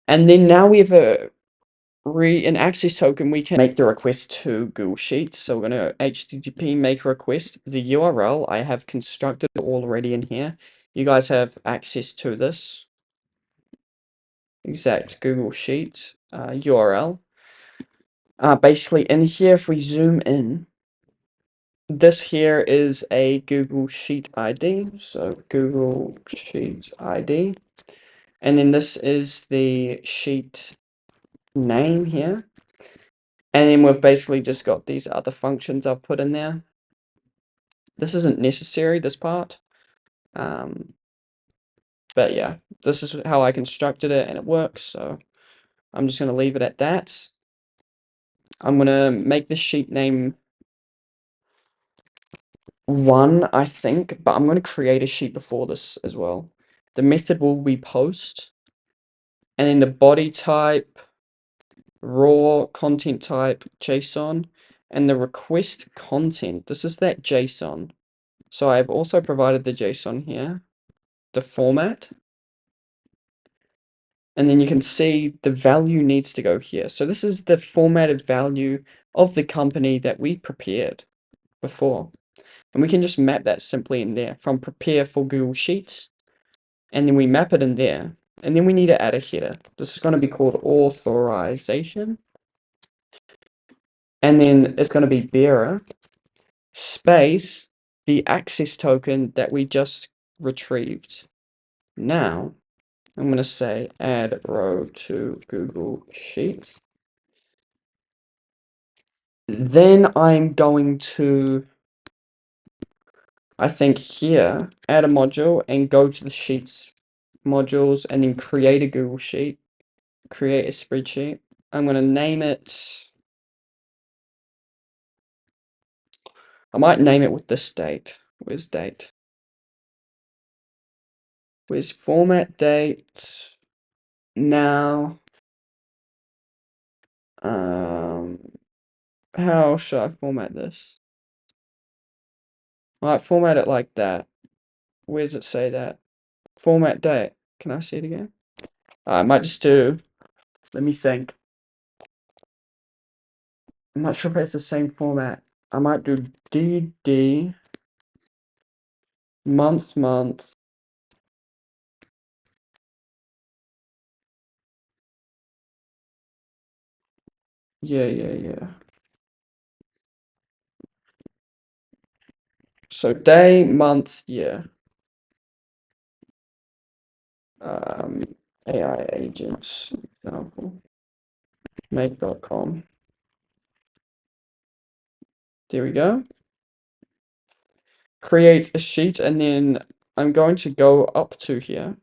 And then now we have an access token, we can make the request to Google Sheets. So we're going to HTTP make a request. The URL I have constructed already in here. You guys have access to this exact Google Sheet URL. Basically in here, if we zoom in, this here is a Google Sheet ID. So Google Sheet ID. And then this is the sheet name here. And then we've basically just got these other functions I've put in there. This isn't necessary, this part. But yeah, this is how I constructed it and it works. So I'm just going to leave it at that. I'm going to make the sheet name 1, I think, but I'm going to create a sheet before this as well. The method will be post. And then the body type, raw content type, JSON, and the request content. This is that JSON. So I've also provided the JSON here, the format. And then you can see the value needs to go here. So this is the formatted value of the company that we prepared before. And we can just map that simply in there from prepare for Google Sheets. And then we map it in there. And then we need to add a header. This is going to be called authorization. And then it's going to be bearer space the access token that we just retrieved. Now, I'm going to say add row to Google Sheets. Then I'm going to, I think here, add a module and go to the Sheets modules and then create a Google Sheet, create a spreadsheet. I'm going to name it, I might name it with this date. Where's date? Where's format date? Now, how should I format this? I might format it like that. Where does it say that? Format date. Can I see it again? I might just do, let me think. I'm not sure if it's the same format. I might do DD month. Yeah. So day, month, year. AI agents, example, make.com. There we go. Create a sheet, and then I'm going to go up to here.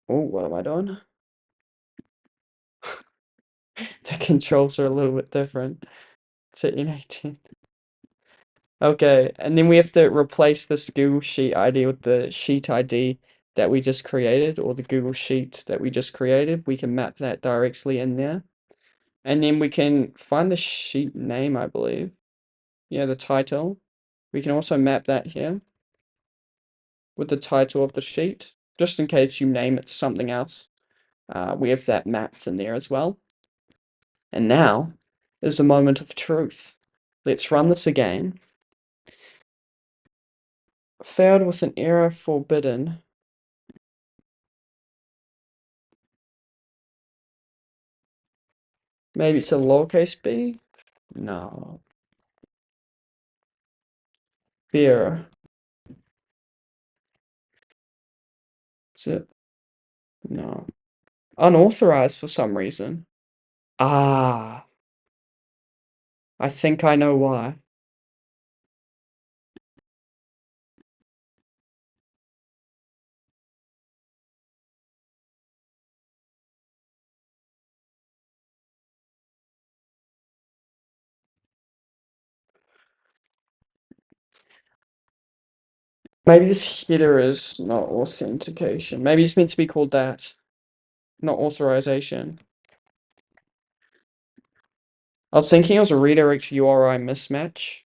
Oh, what am I doing? The controls are a little bit different to N18. Okay, and then we have to replace this Google Sheet ID with the Sheet ID that we just created, or the Google Sheet that we just created. We can map that directly in there. And then we can find the sheet name, I believe. Yeah, the title. We can also map that here with the title of the sheet, just in case you name it something else. We have that mapped in there as well. And now is the moment of truth. Let's run this again. Failed with an error forbidden. Maybe it's a lowercase b? No. Beer. Is it? No. Unauthorized for some reason. Ah, I think I know why. Maybe this header is not authentication. Maybe it's meant to be called that, not authorization. I was thinking it was a redirect URI mismatch.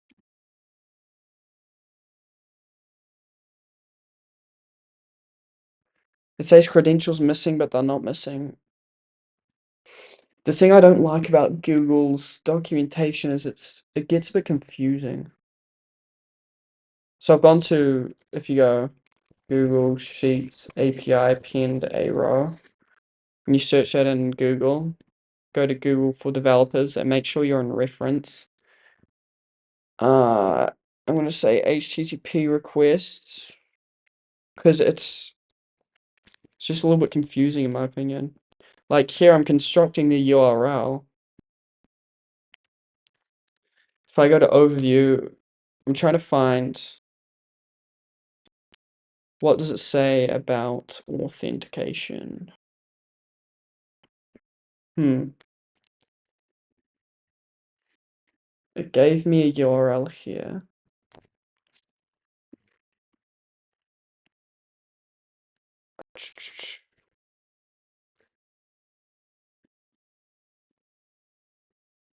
It says credentials missing, but they're not missing. The thing I don't like about Google's documentation is it gets a bit confusing. So I've gone to, if you go Google Sheets API pinned a row, and you search that in Google, go to Google for developers and make sure you're in reference. I'm gonna say HTTP requests because it's just a little bit confusing in my opinion. Like here, I'm constructing the URL. If I go to overview, I'm trying to find what does it say about authentication. It gave me a URL here.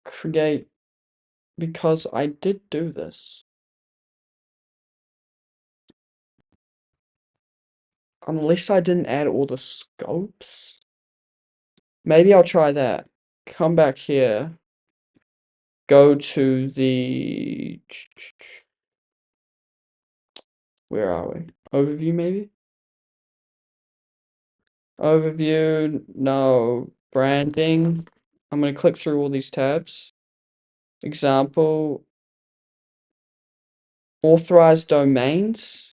Create, because I did do this. Unless I didn't add all the scopes. Maybe I'll try that. Come back here. Go to the... Where are we? Overview, maybe? Overview, no. Branding. I'm going to click through all these tabs. Example. Authorized domains.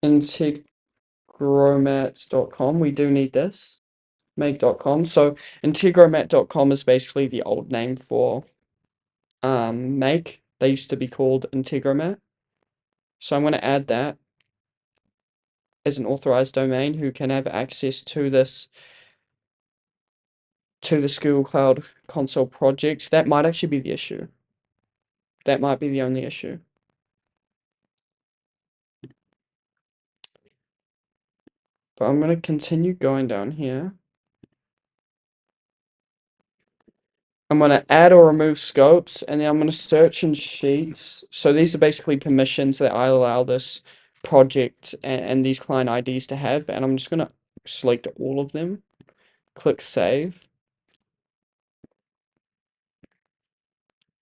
Integromat.com. We do need this. Make.com. So integromat.com is basically the old name for Make. They used to be called Integromat. So I'm going to add that as an authorized domain who can have access to this Google Cloud Console project. That might actually be the issue. That might be the only issue. But I'm going to continue going down here. I'm going to add or remove scopes, and then I'm going to search in sheets. So these are basically permissions that I allow this project and these client IDs to have, and I'm just going to select all of them. Click save.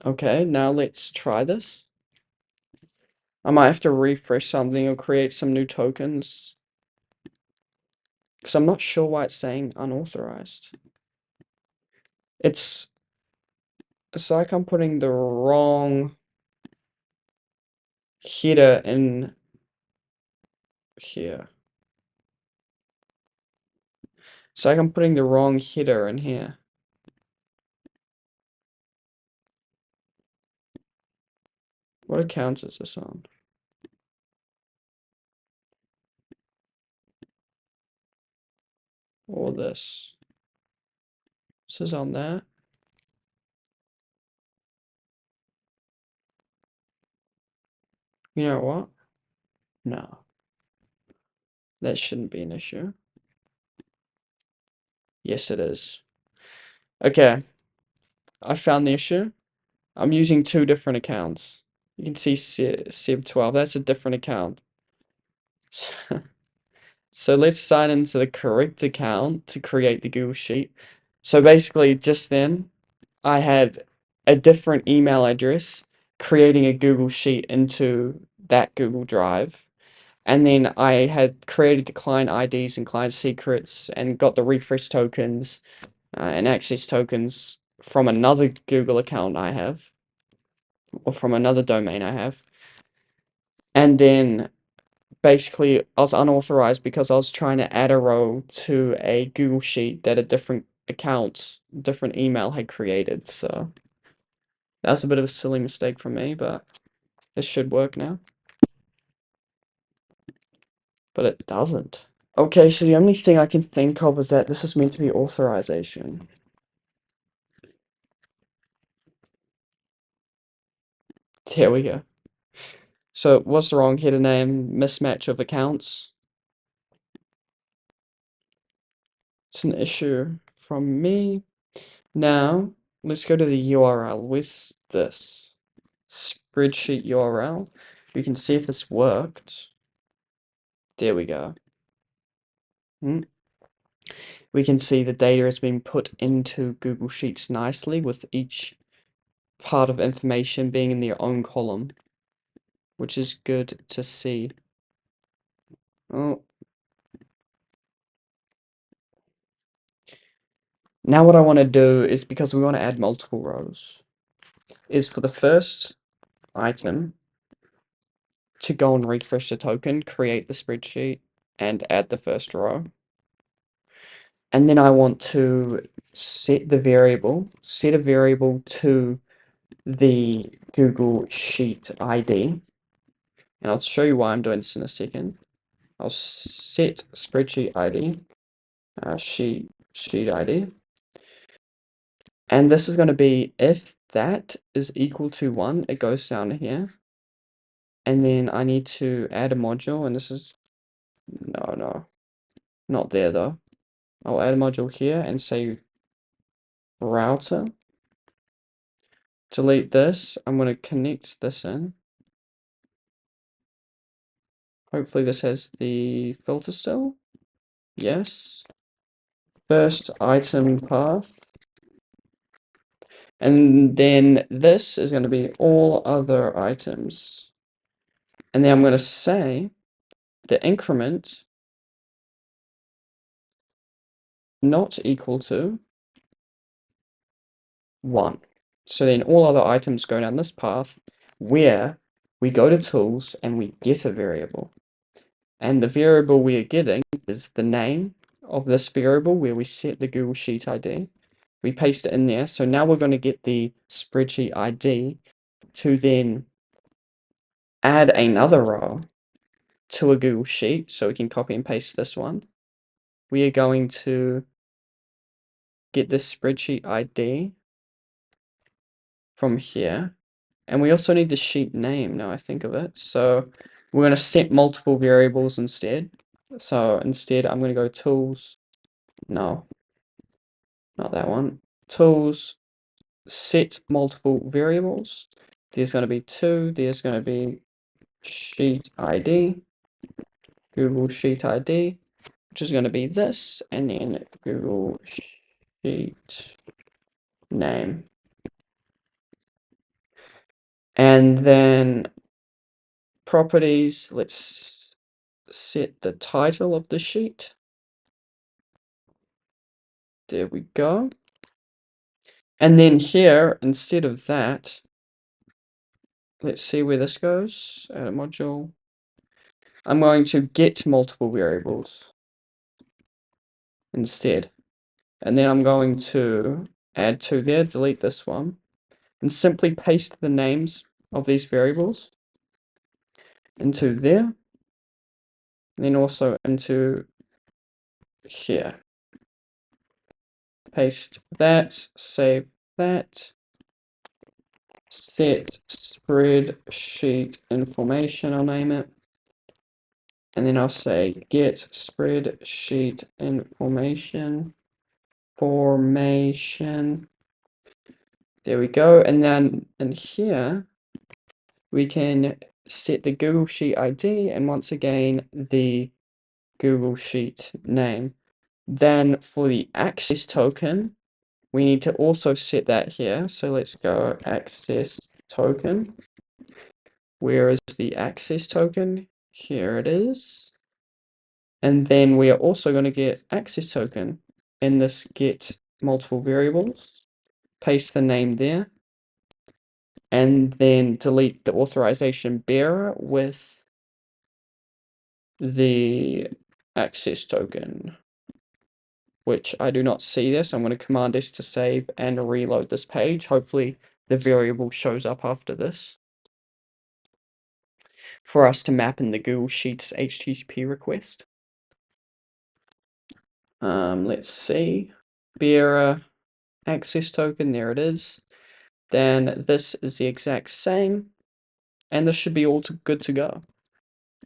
Okay, now let's try this. I might have to refresh something or create some new tokens. Because I'm not sure why it's saying unauthorized. It's like I'm putting the wrong header in here. It's like I'm putting the wrong header in here. What account is this on? Or this? This is on there. You know what? No. That shouldn't be an issue. Yes, it is. Okay. I found the issue. I'm using two different accounts. You can see Seb12. That's a different account. So let's sign into the correct account to create the Google Sheet. So basically, just then, I had a different email address creating a Google Sheet into that Google Drive. And then I had created the client IDs and client secrets and got the refresh tokens and access tokens from another Google account I have, or from another domain I have. And then basically I was unauthorized because I was trying to add a row to a Google Sheet that a different account, different email had created. So that was a bit of a silly mistake from me, but this should work now. But it doesn't. Okay, so the only thing I can think of is that this is meant to be authorization. There we go. So what's the wrong header name? Mismatch of accounts. It's an issue from me. Now, let's go to the URL. Where's this? Spreadsheet URL. We can see if this worked. There we go. We can see the data has been put into Google Sheets nicely with each part of information being in their own column, which is good to see. Oh. Now what I want to do is, because we want to add multiple rows, is for the first item to go and refresh the token, create the spreadsheet, and add the first row. And then I want to set a variable to the Google Sheet ID. And I'll show you why I'm doing this in a second. I'll set spreadsheet ID, sheet ID. And this is going to be if that is equal to 1, it goes down here. And then I need to add a module, and this is, no, not there though. I'll add a module here and say router. Delete this. I'm going to connect this in. Hopefully this has the filter still. Yes. First item path. And then this is going to be all other items. And then I'm going to say the increment not equal to 1. So then all other items go down this path where we go to tools and we get a variable. And the variable we are getting is the name of this variable where we set the Google Sheet ID. We paste it in there. So now we're going to get the spreadsheet ID to then add another row to a Google Sheet. So we can copy and paste this one. We are going to get this spreadsheet ID from here. And we also need the sheet name, now I think of it. So we're going to set multiple variables instead. So instead, I'm going to go tools. No, not that one. Tools, set multiple variables. There's going to be 2. There's going to be sheet ID, Google Sheet ID, which is going to be this, and then Google Sheet name. And then properties, let's set the title of the sheet. There we go. And then here, instead of that, let's see where this goes. Add a module. I'm going to get multiple variables. instead. And then I'm going to add 2 there, delete this one, and simply paste the names of these variables into there, and then also into here. Paste that, save that, set spreadsheet information, I'll name it. And then I'll say get spreadsheet information. There we go. And then in here, we can set the Google Sheet ID and once again, the Google Sheet name. Then for the access token, we need to also set that here. So let's go access token. Where is the access token? Here it is. And then we are also going to get access token in this get multiple variables. Paste the name there. And then delete the authorization bearer with the access token, which I do not see this. I'm going to command S to save and reload this page. Hopefully the variable shows up after this for us to map in the Google Sheets HTTP request. Let's see, bearer access token, there it is. Then this is the exact same, and this should be all good to go.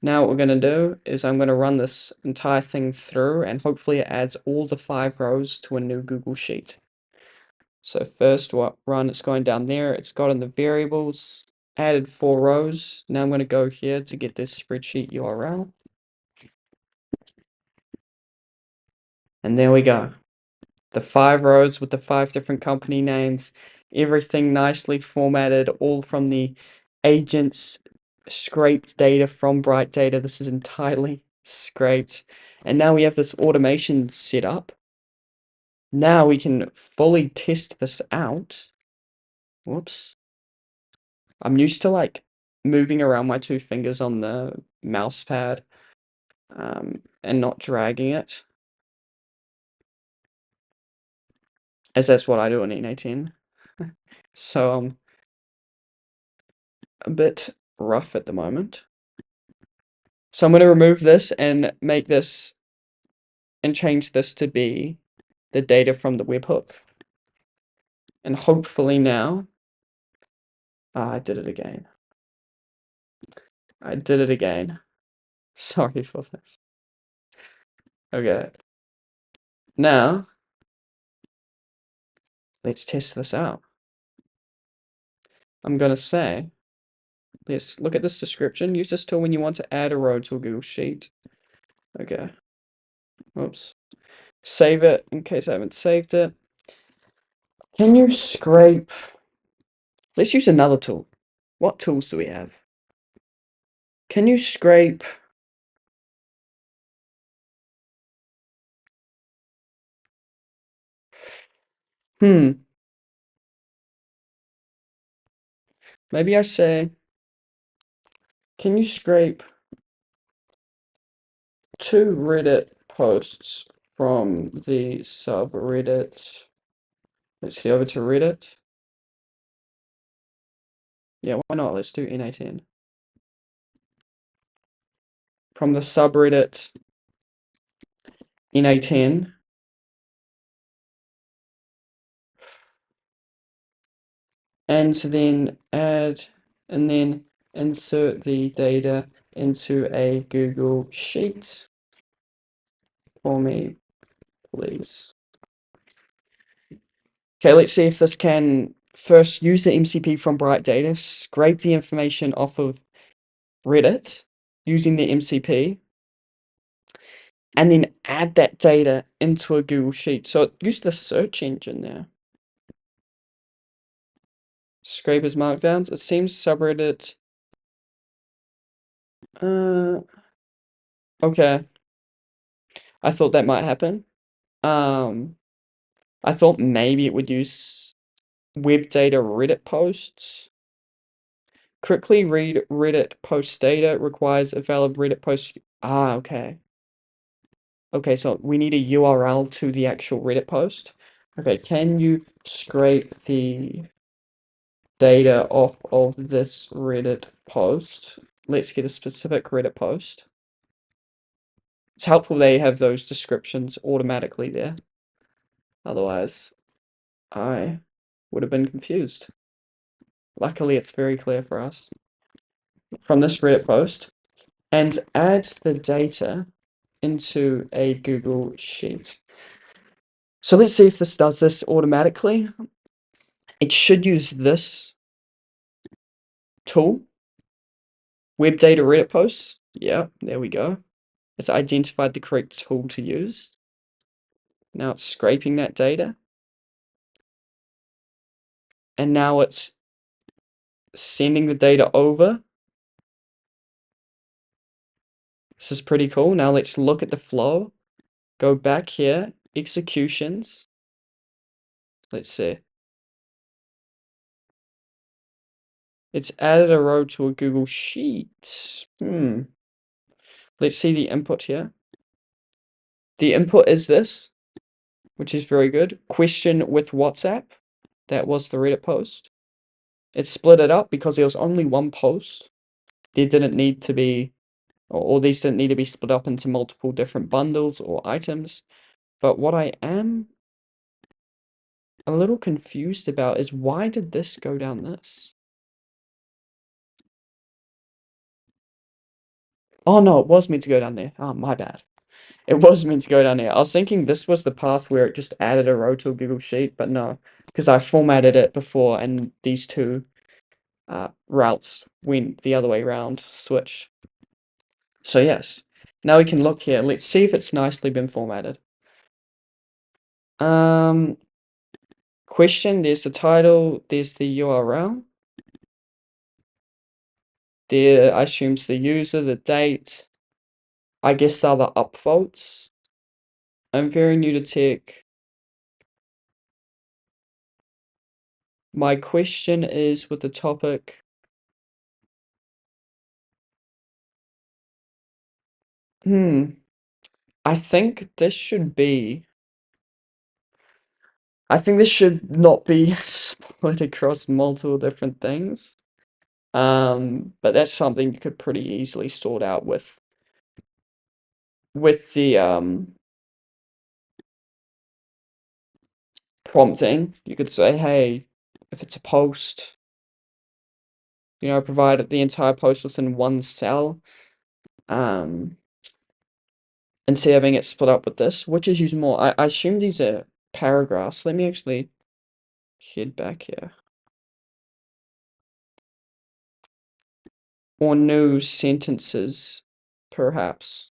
Now what we're going to do is I'm going to run this entire thing through and hopefully it adds all the 5 rows to a new Google Sheet. So first run, it's going down there, it's got in the variables, added 4 rows. Now I'm going to go here to get this spreadsheet URL. And there we go. The 5 rows with the 5 different company names, everything nicely formatted, all from the agents scraped data from Bright Data. This is entirely scraped. And now we have this automation set up. Now we can fully test this out. Whoops. I'm used to like moving around my 2 fingers on the mouse pad and not dragging it, as that's what I do in E18. So I'm a bit rough at the moment. So I'm going to remove this and make this and change this to be the data from the webhook. And hopefully now, I did it again. I did it again. Sorry for this. Okay. Now, let's test this out. I'm going to say, let's look at this description. Use this tool when you want to add a row to a Google Sheet. Okay. Oops. Save it in case I haven't saved it. Can you scrape? Let's use another tool. What tools do we have? Can you scrape? Maybe I say, can you scrape 2 Reddit posts from the subreddit? Let's head over to Reddit. Yeah, why not? Let's do N18. From the subreddit N18. And then and then insert the data into a Google Sheet for me, please. Okay, let's see if this can first use the MCP from Bright Data, scrape the information off of Reddit using the MCP, and then add that data into a Google Sheet. So use the search engine there. Scrape as markdowns. It seems subreddit. Okay. I thought that might happen. I thought maybe it would use web data Reddit posts. Quickly read Reddit post data requires a valid Reddit post. Okay. Okay, so we need a URL to the actual Reddit post. Okay, can you scrape the data off of this Reddit post? Let's get a specific Reddit post. It's helpful they have those descriptions automatically there. Otherwise, I would have been confused. Luckily, it's very clear for us. From this Reddit post, and add the data into a Google Sheet. So let's see if this does this automatically. It should use this tool, web data Reddit posts. Yeah, there we go. It's identified the correct tool to use. Now it's scraping that data. And now it's sending the data over. This is pretty cool. Now let's look at the flow. Go back here, executions. Let's see. It's added a row to a Google Sheet. Let's see the input here. The input is this, which is very good. Question with WhatsApp. That was the Reddit post. It split it up because there was only one post. There didn't need to be, or these didn't need to be split up into multiple different bundles or items. But what I am a little confused about is why did this go down this? Oh no, it was meant to go down there. Oh, my bad. It was meant to go down there. I was thinking this was the path where it just added a row to a Google Sheet, but no, because I formatted it before and these two routes went the other way around, switch. So yes, now we can look here. Let's see if it's nicely been formatted. Question, there's the title, there's the URL. There assumes the user, the date. I guess they're the upvotes. I'm very new to tech. My question is with the topic. I think this should be. I think this should not be split across multiple different things. But that's something you could pretty easily sort out with the prompting. You could say, hey, if it's a post, provide the entire post within one cell. Instead of having it split up with this, which is used more. I assume these are paragraphs. Let me actually head back here. Or new sentences, perhaps.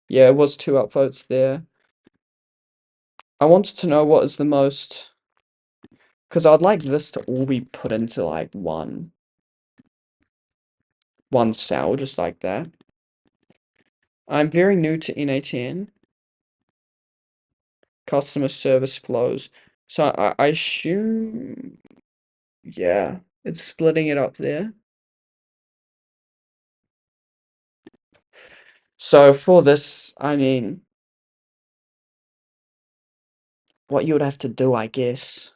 Yeah, it was two upvotes there. I wanted to know what is the most, because I'd like this to all be put into like one cell, just like that. I'm very new to N8N. Customer service flows. So I assume, yeah, it's splitting it up there. So for this, I mean, what you would have to do, I guess.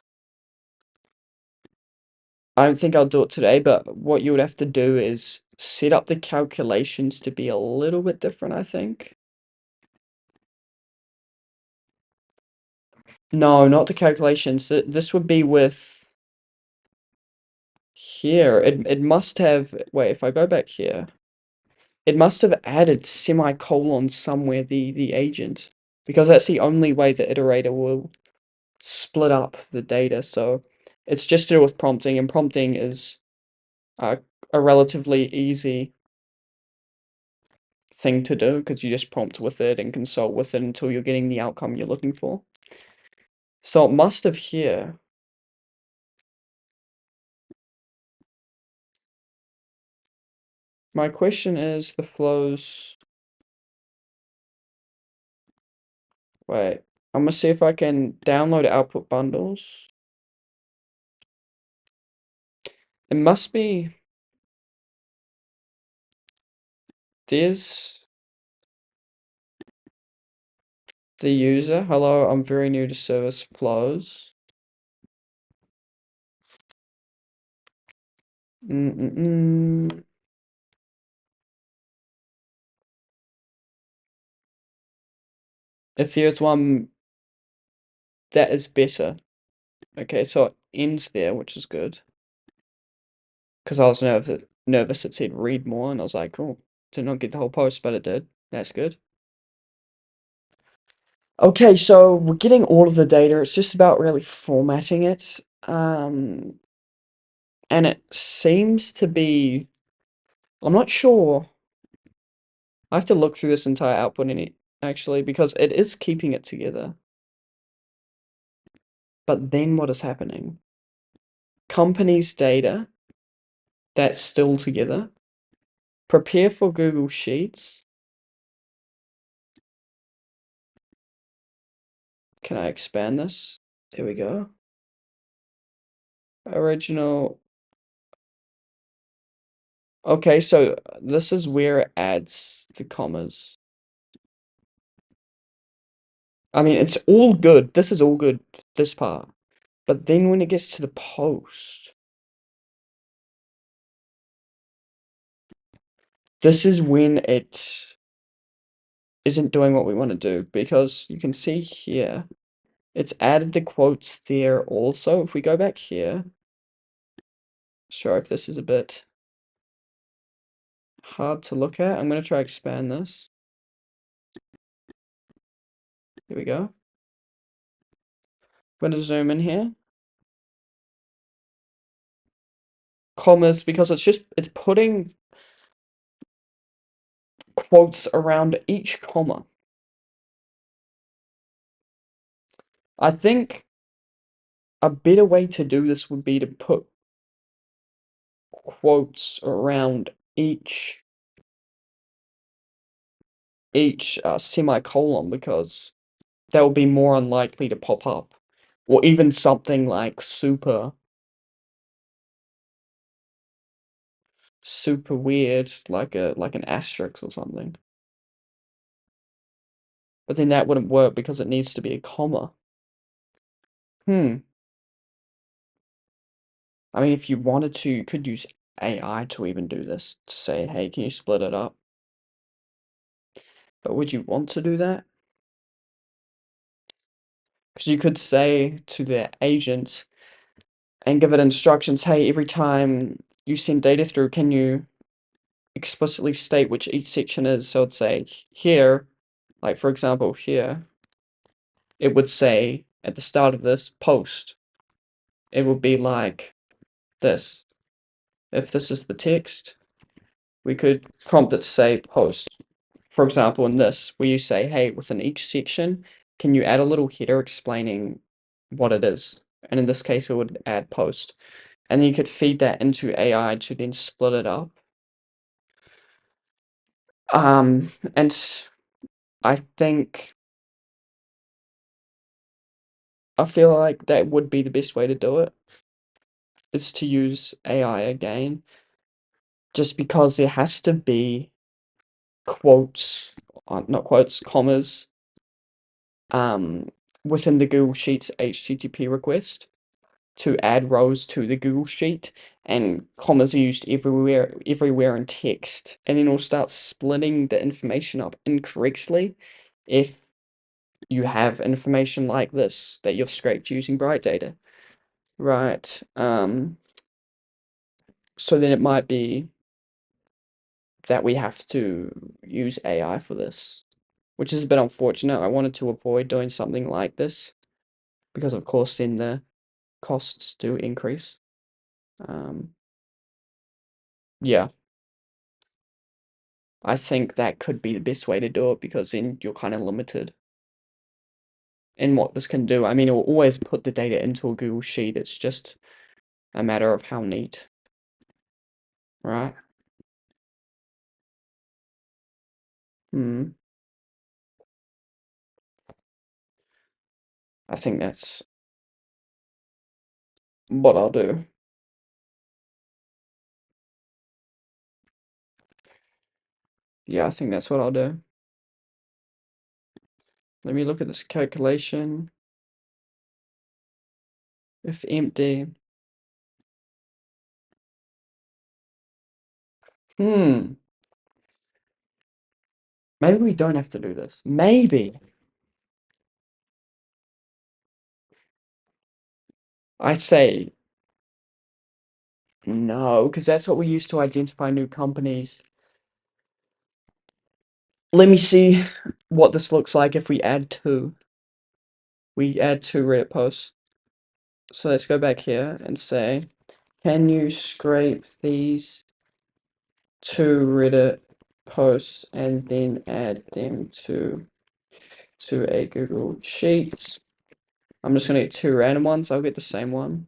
I don't think I'll do it today, but what you would have to do is set up the calculations to be a little bit different, I think. No, not the calculations. This would be with here. It must have, wait, if I go back here, it must have added semicolons somewhere, the agent, because that's the only way the iterator will split up the data. So it's just to do with prompting, and prompting is a relatively easy thing to do because you just prompt with it and consult with it until you're getting the outcome you're looking for. So it must have here. My question is the flows. Wait, I'm gonna see if I can download output bundles. It must be. There's The user, hello, I'm very new to service flows. If there's one that is better. Okay, so it ends there, which is good. Because I was nervous it said read more, and I was like, oh, did not get the whole post, but it did. That's good. Okay, so we're getting all of the data. It's just about really formatting it. And it seems to be, I'm not sure. I have to look through this entire output in it, actually, because it is keeping it together. But then what is happening? Companies' data, that's still together. Prepare for Google Sheets. Can I expand this? There we go. Original. Okay, so this is where it adds the commas. I mean, it's all good. This is all good, this part. But then when it gets to the post, this is when it isn't doing what we want to do, because you can see here, it's added the quotes there also. If we go back here, sorry if this is a bit hard to look at. I'm going to try expand this. Here we go. I'm going to zoom in here. Commas, because it's putting quotes around each comma. I think a better way to do this would be to put quotes around each semicolon, because that will be more unlikely to pop up, or even something like super weird, like an asterisk or something. But then that wouldn't work because it needs to be a comma. I mean, if you wanted to, you could use AI to even do this, to say, hey, can you split it up? But would you want to do that? Because you could say to the agent and give it instructions, hey, every time you send data through, can you explicitly state which each section is? So it'd say here, like for example, here, it would say at the start of this post, it would be like this. If this is the text, we could prompt it to say post. For example, in this, where you say, hey, within each section, can you add a little header explaining what it is? And in this case, it would add post. And then you could feed that into AI to then split it up. And I think I feel like that would be the best way to do it, is to use AI again, just because there has to be quotes, not quotes, commas, um, within the Google Sheets HTTP request to add rows to the Google Sheet, and commas are used everywhere in text, and then it'll start splitting the information up incorrectly if you have information like this that you've scraped using Bright Data, right? So then it might be that we have to use AI for this, which is a bit unfortunate. I wanted to avoid doing something like this because, of course, then the costs do increase. Yeah, I think that could be the best way to do it, because then you're kind of limited in what this can do. I mean, it will always put the data into a Google Sheet. It's just a matter of how neat, right? Hmm. I think that's what I'll do. Yeah, I think that's what I'll do. Let me look at this calculation. If empty. Maybe we don't have to do this. Maybe. I say no, because that's what we use to identify new companies. Let me see what this looks like if we add two. We add two Reddit posts. So let's go back here and say, can you scrape these two Reddit posts and then add them to a Google Sheets? I'm just going to get two random ones. I'll get the same one.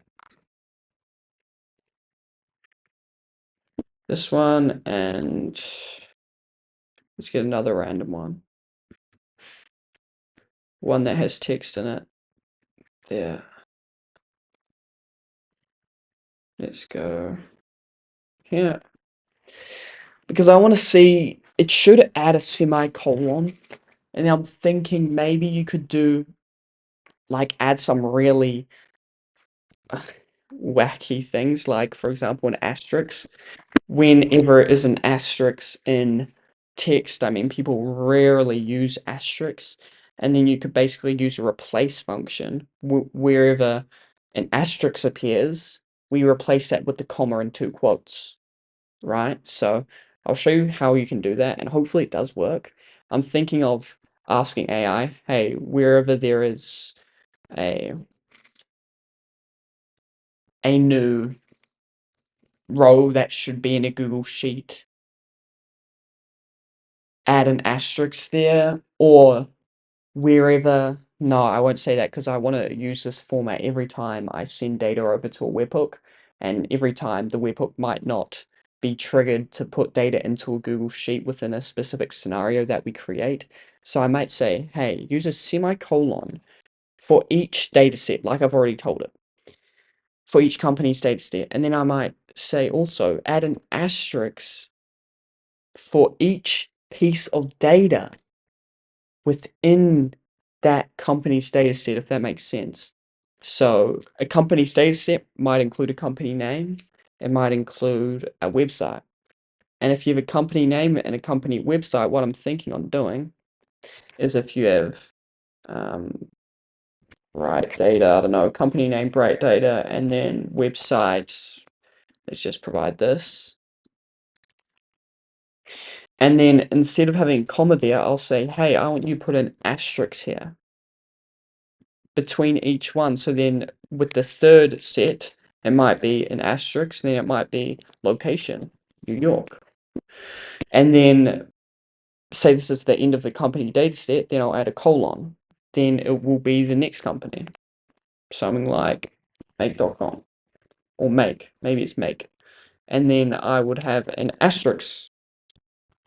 This one, and let's get another random one. One that has text in it. There. Let's go here. Because I want to see, it should add a semicolon. And I'm thinking maybe you could do, like, add some really wacky things, like, for example, an asterisk. Whenever it is an asterisk in text, I mean, people rarely use asterisks. And then you could basically use a replace function. Wherever an asterisk appears, we replace that with the comma and two quotes, right? So I'll show you how you can do that, and hopefully it does work. I'm thinking of asking AI, hey, wherever there is a new row that should be in a Google Sheet, add an asterisk there, or wherever. No, I won't say that because I want to use this format every time I send data over to a webhook, and every time the webhook might not be triggered to put data into a Google Sheet within a specific scenario that we create. So I might say, hey, use a semicolon for each data set, like I've already told it, for each company's data set. And then I might say also add an asterisk for each piece of data within that company's data set, if that makes sense. So a company's data set might include a company name, it might include a website. And if you have a company name and a company website, what I'm thinking on doing is if you have Bright Data, I don't know, company name Bright Data, and then website, let's just provide this. And then instead of having a comma there, I'll say, hey, I want you to put an asterisk here between each one. So then with the third set, it might be an asterisk, then it might be location, New York. And then say this is the end of the company data set, then I'll add a colon. Then it will be the next company. Something like make.com or maybe it's make. And then I would have an asterisk,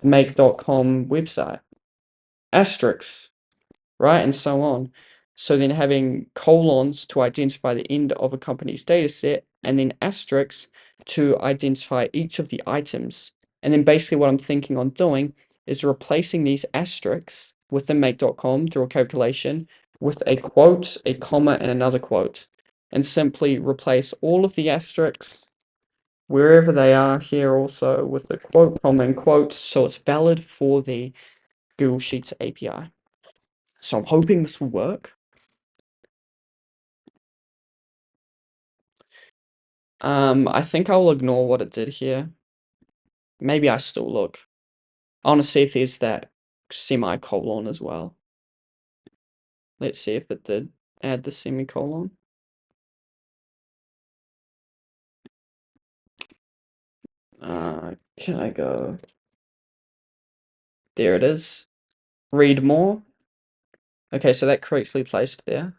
make.com website, asterisk, right? And so on. So then having colons to identify the end of a company's data set, and then asterisks to identify each of the items. And then basically what I'm thinking on doing is replacing these asterisks within make.com through a calculation with a quote, a comma, and another quote. And simply replace all of the asterisks wherever they are here also with the quote, comma, and quote, so it's valid for the Google Sheets API. So I'm hoping this will work. I think I'll ignore what it did here. Maybe I still look. I want to see if there's that semicolon as well. Let's see if it did add the semicolon. Can I go? There it is. Read more. Okay, so that correctly placed there.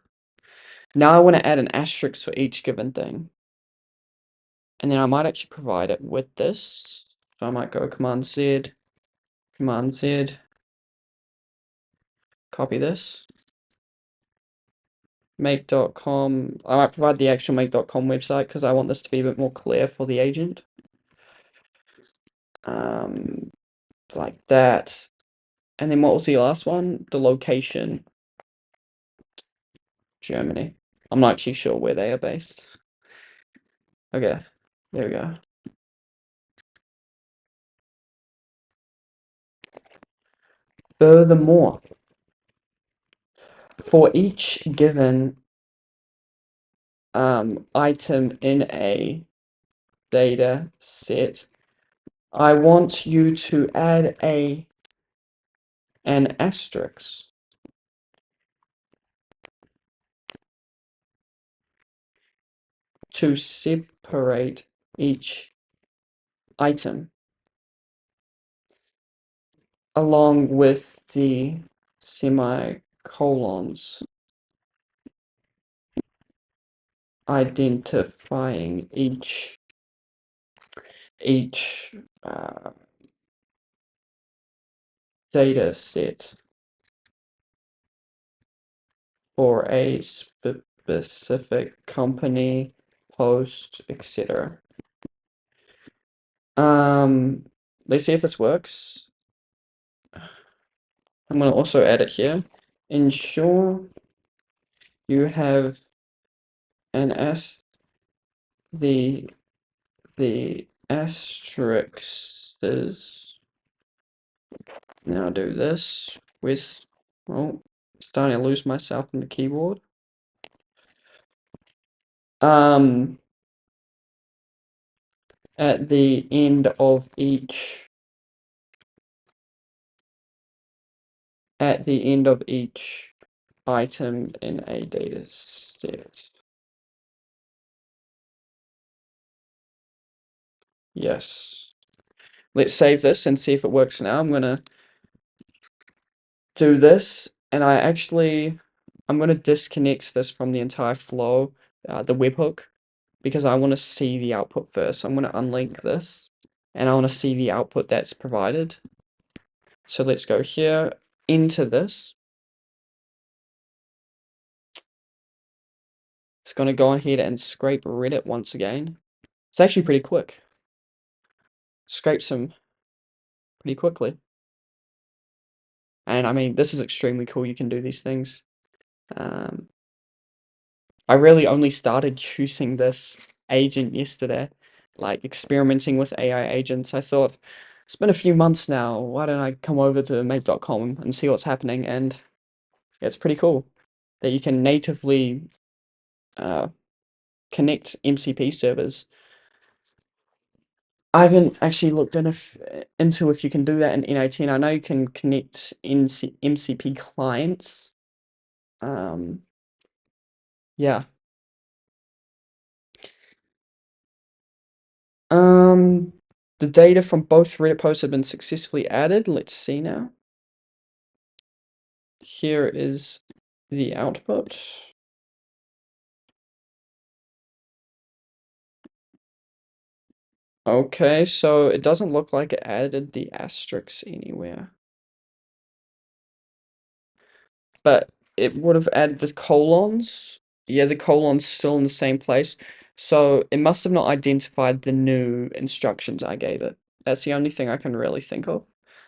Now I want to add an asterisk for each given thing. And then I might actually provide it with this. So I might go Command Z, copy this. Make.com. I might provide the actual make.com website because I want this to be a bit more clear for the agent. Like that. And then what was the last one? The location. Germany. I'm not actually sure where they are based. Okay, there we go. Furthermore, for each given item in a data set, I want you to add an asterisk to separate each item along with the semicolons identifying each uh, data set for a specific company, post, etc. Let's see if this works. I'm going to also add it here. Ensure you have an the asterisks. Now do this with, well, starting to lose myself in the keyboard. At the end of each item in a data set. Yes. Let's save this and see if it works now. I'm gonna do this, and I'm gonna disconnect this from the entire flow, the webhook, because I want to see the output first. So I'm gonna unlink this, and I want to see the output that's provided. So let's go here into this. It's gonna go ahead and scrape Reddit once again. It's actually pretty quick. Scrapes them pretty quickly. And I mean, this is extremely cool. You can do these things. I really only started using this agent yesterday, like experimenting with AI agents. I thought, it's been a few months now. Why don't I come over to make.com and see what's happening? And yeah, it's pretty cool that you can natively connect MCP servers. I haven't actually looked into if you can do that in N18. I know you can connect MCP clients. Yeah. The data from both Reddit posts have been successfully added. Let's see now. Here is the output. Okay, so it doesn't look like it added the asterisks anywhere. But it would have added the colons. Yeah, the colon's still in the same place. So it must have not identified the new instructions I gave it. That's the only thing I can really think of.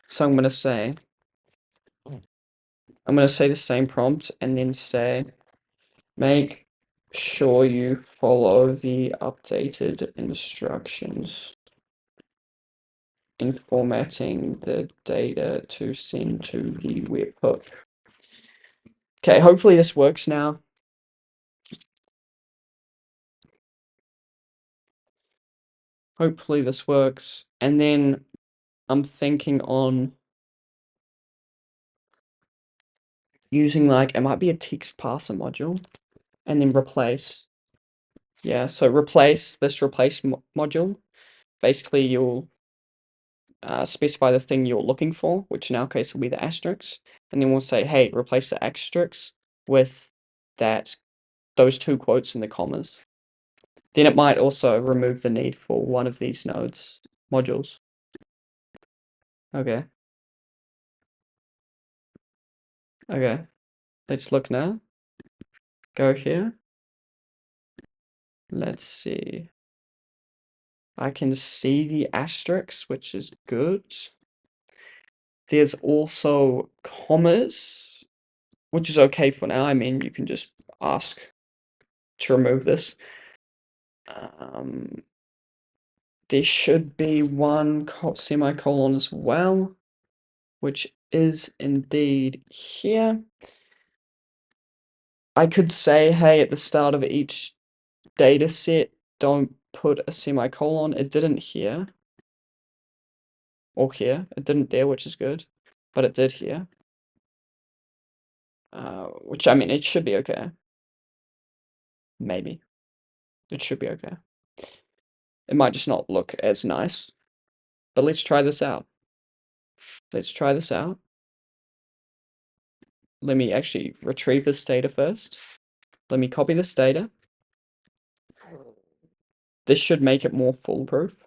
So I'm gonna say the same prompt and then say make sure you follow the updated instructions in formatting the data to send to the webhook. Okay, hopefully this works now. Hopefully this works. And then I'm thinking on using like, it might be a text parser module and then replace. Yeah, so replace this module. Basically, you'll specify the thing you're looking for, which in our case will be the asterisk. And then we'll say, hey, replace the asterisk with those two quotes and the commas. Then it might also remove the need for one of these modules. Okay. Okay. Let's look now. Go here. Let's see. I can see the asterisks, which is good. There's also commas, which is okay for now. I mean, you can just ask to remove this. There should be one semicolon as well, which is indeed here. I could say, hey, at the start of each data set, don't put a semicolon. It didn't here. Or here. It didn't there, which is good. But it did here. Which, I mean, it should be okay. Maybe. It should be okay. It might just not look as nice. But let's try this out. Let's try this out. Let me actually retrieve this data first. Let me copy this data. This should make it more foolproof.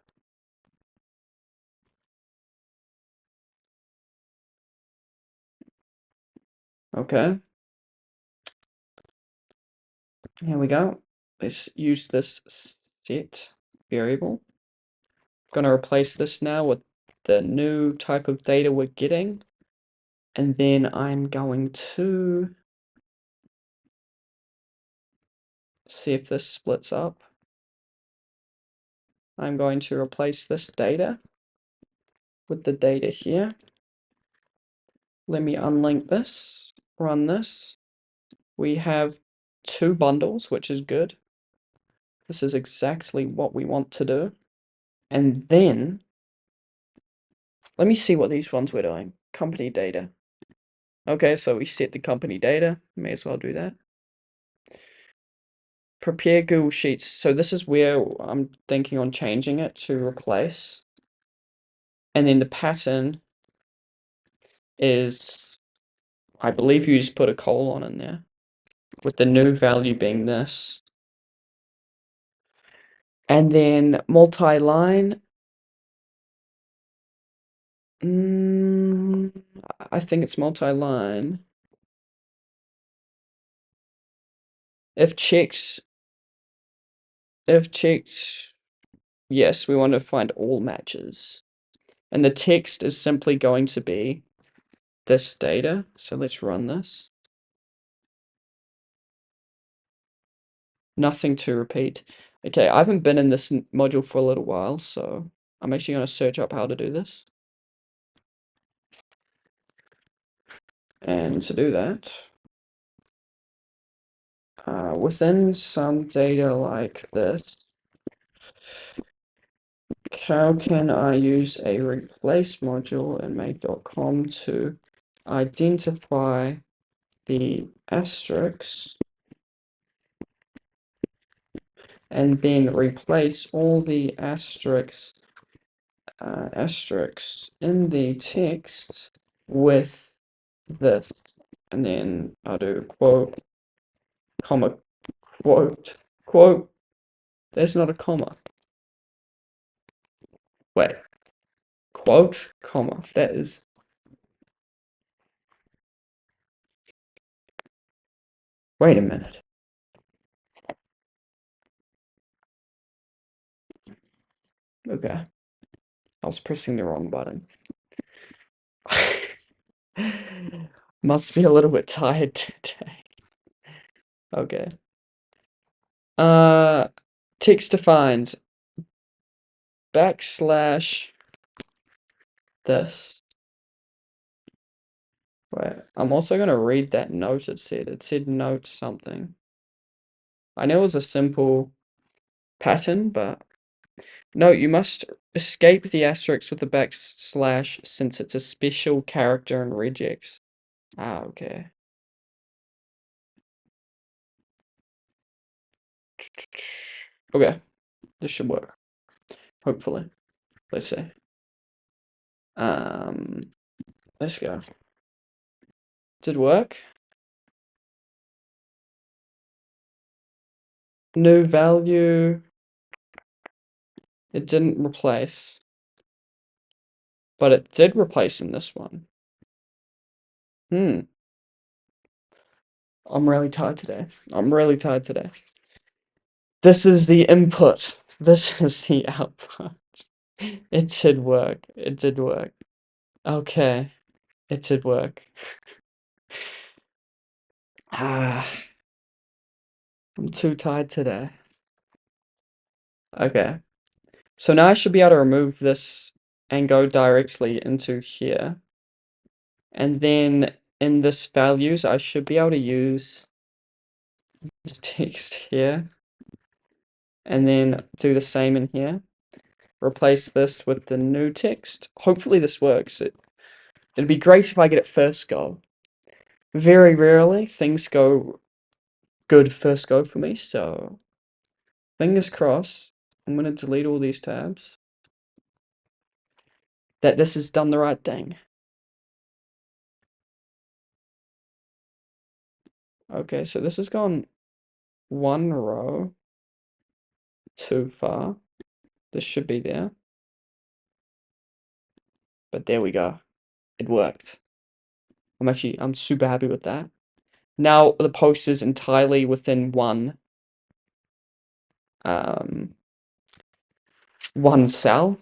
Okay. Here we go. Let's use this set variable. I'm going to replace this now with the new type of data we're getting. And then I'm going to see if this splits up. I'm going to replace this data with the data here. Let me unlink this, run this. We have 2 bundles, which is good. This is exactly what we want to do. And then, let me see what these ones we're doing. Company data. Okay, so we set the company data. May as well do that. Prepare Google Sheets. So this is where I'm thinking on changing it to replace. And then the pattern is, I believe you just put a colon in there, with the new value being this. And then multi-line. I think it's multi-line. If checked, yes, we want to find all matches. And the text is simply going to be this data. So let's run this. Nothing to repeat. Okay, I haven't been in this module for a little while, so I'm actually going to search up how to do this. And to do that, within some data like this, how can I use a replace module in make.com to identify the asterisks and then replace all the asterisks in the text with this, and then I'll do quote, comma, quote, quote. There's not a comma. Wait, quote, comma. That is. Wait a minute. Okay. I was pressing the wrong button. Must be a little bit tired today. Okay. Text defined backslash this. Wait, I'm also gonna read that note it said. It said note something. I know it was a simple pattern, but no, you must escape the asterisk with the backslash since it's a special character in regex. Ah, okay. Okay, this should work. Hopefully. Let's see. Let's go. Did work? New value. It didn't replace. But it did replace in this one. I'm really tired today. This is the input. This is the output. It did work. It did work. Okay. It did work. Ah. I'm too tired today. Okay. So now I should be able to remove this and go directly into here. And then in this values, I should be able to use this text here. And then do the same in here. Replace this with the new text. Hopefully this works. It'd be great if I get it first go. Very rarely things go good first go for me, so fingers crossed. I'm gonna delete all these tabs. That this has done the right thing. Okay, so this has gone one row too far. This should be there. But there we go. It worked. I'm super happy with that. Now the post is entirely within one cell.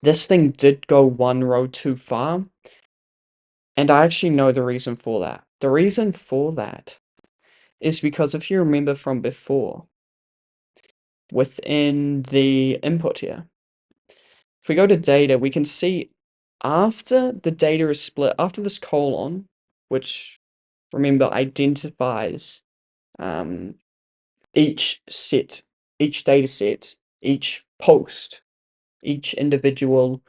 This thing did go one row too far, and I actually know the reason for that. The reason for that is because if you remember from before, within the input here, if we go to data, we can see after the data is split, after this colon, which remember identifies each data set, each post, each individual